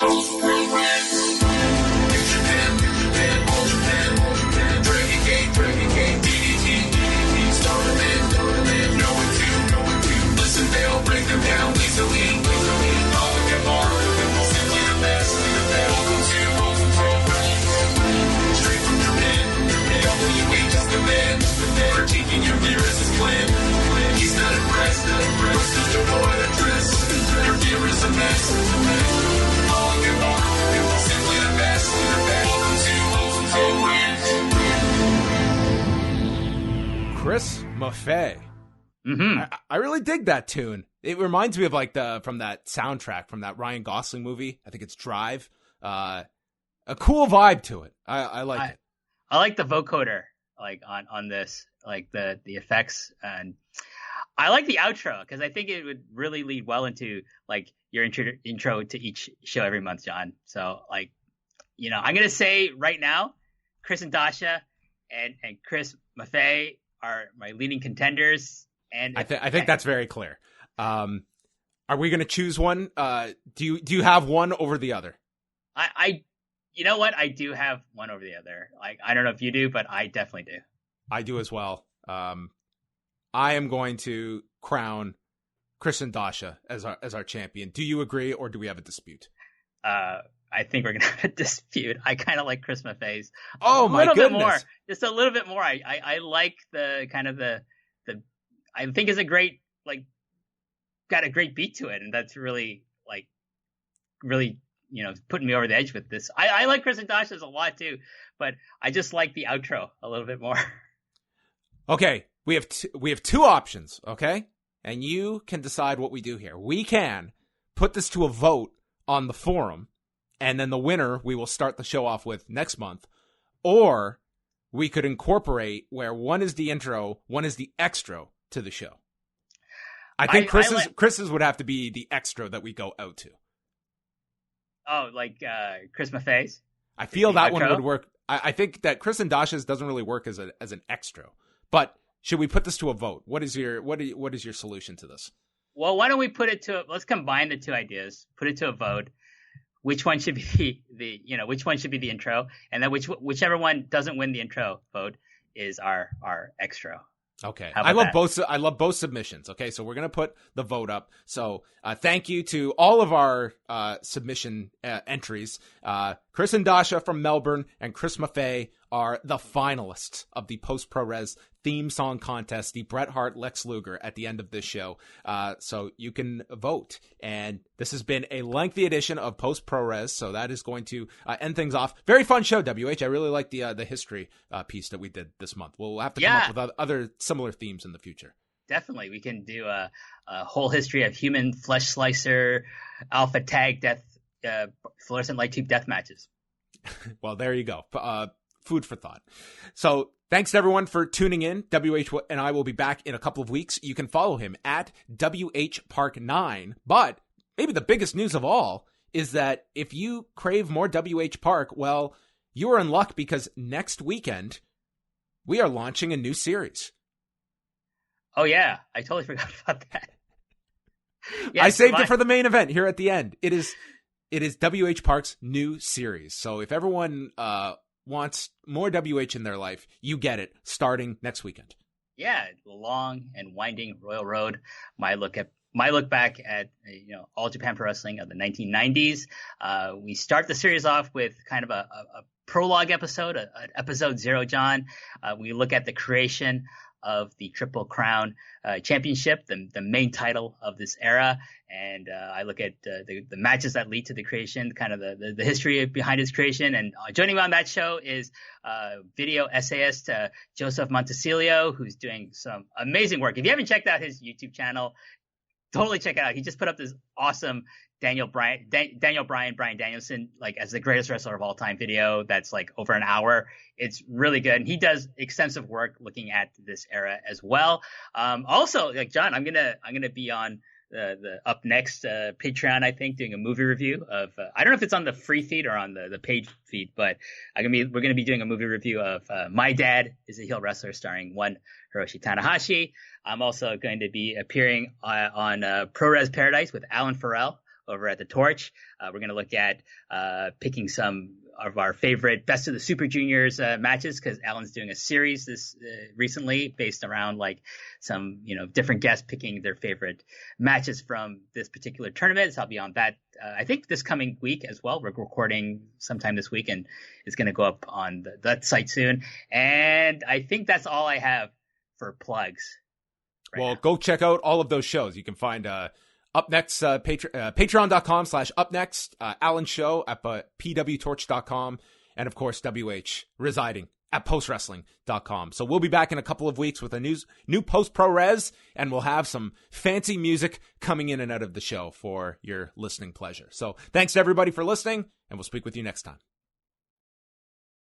They'll break them down easily. All get more. Simply the best. Welcome to Awesome Pro. Straight from your men. WH is the man. Critiquing your nearest clan. He's not impressed. Versus the boy that dress. Your gear is a mess. All get more. Simply the best. Welcome to Awesome Pro. Chris Maffei. Mm-hmm. I really dig that tune. It reminds me of like from that soundtrack from that Ryan Gosling movie. I think it's Drive. A cool vibe to it. I like it. I like the vocoder like on this, like the effects, and I like the outro because I think it would really lead well into like your intro to each show every month, John. So like, I'm gonna say right now, Chris and Dasha and Chris Maffei are my leading contenders. And I think that's very clear. Are we going to choose one? Do you have one over the other? You know what? I do have one over the other. Like, I don't know if you do, but I definitely do. I do as well. I am going to crown Chris and Dasha as our champion. Do you agree, or do we have a dispute? I think we're going to have a dispute. I kind of like Chris Maffei's. Oh, my goodness. Bit more. Just a little bit more. I like the kind of the I think is a great, like, got a great beat to it. And that's really putting me over the edge with this. I like Chris and Dasha's a lot too, but I just like the outro a little bit more. Okay. We have two options. Okay. And you can decide what we do here. We can put this to a vote on the forum, and then the winner we will start the show off with next month. Or we could incorporate where one is the intro, one is the extra to the show. I think Chris's would have to be the extra that we go out to. Oh, like Chris Maffei's? I feel that one outro? would work. I think that Chris and Dasha's doesn't really work as an extra. But should we put this to a vote? What is your solution to this? Well, why don't we let's combine the two ideas, put it to a vote. Which one should be which one should be the intro, and then whichever one doesn't win the intro vote is our extra. Okay. I love both submissions. Okay. So we're going to put the vote up. So, thank you to all of our, submission, entries. Chris and Dasha from Melbourne and Chris Maffei are the finalists of the Post ProRes theme song contest, the Bret Hart Lex Luger at the end of this show. So you can vote. And this has been a lengthy edition of Post ProRes. So that is going to end things off. Very fun show, WH. I really like the history piece that we did this month. We'll have to come up with other similar themes in the future. Definitely. We can do a whole history of human flesh slicer, alpha tag death, fluorescent light tube death matches. Well, there you go. Food for thought. So thanks to everyone for tuning in. WH and I will be back in a couple of weeks. You can follow him at WH Park 9. But maybe the biggest news of all is that if you crave more WH Park, well, you are in luck because next weekend we are launching a new series. Oh yeah, I totally forgot about that. Yeah, I saved it for the main event here at the end. It is WH Park's new series. So if everyone wants more WH in their life, you get it starting next weekend. Yeah, the long and winding Royal Road. My look back at All Japan Pro Wrestling of the 1990s. We start the series off with kind of a prologue episode, episode 0, John. We look at the creation of the Triple Crown Championship, the main title of this era. And I look at the matches that lead to the creation, kind of the history behind its creation. And joining me on that show is video essayist Joseph Montecillo, who's doing some amazing work. If you haven't checked out his YouTube channel, totally check it out. He just put up this awesome Brian Danielson, like as the greatest wrestler of all time video that's like over an hour. It's really good. And he does extensive work looking at this era as well. Also, like John, I'm gonna be on the Up Next Patreon, I think, doing a movie review of I don't know if it's on the free feed or on the paid feed, but we're gonna be doing a movie review of My Dad is a Heel Wrestler, starring one Hiroshi Tanahashi. I'm also going to be appearing on ProRes Paradise with Alan Farrell over at the Torch. We're going to look at picking some of our favorite Best of the Super Juniors matches, because Alan's doing a series this recently based around like some different guests picking their favorite matches from this particular tournament. So I'll be on that I think this coming week as well. We're recording sometime this week, and it's going to go up on that site soon. And I think that's all I have for plugs. Well, go check out all of those shows. You can find Up Next, patreon.com/Up Next, Alan's show at pwtorch.com, and of course, WH residing at postwrestling.com. So we'll be back in a couple of weeks with a new Post ProRes, and we'll have some fancy music coming in and out of the show for your listening pleasure. So thanks to everybody for listening, and we'll speak with you next time.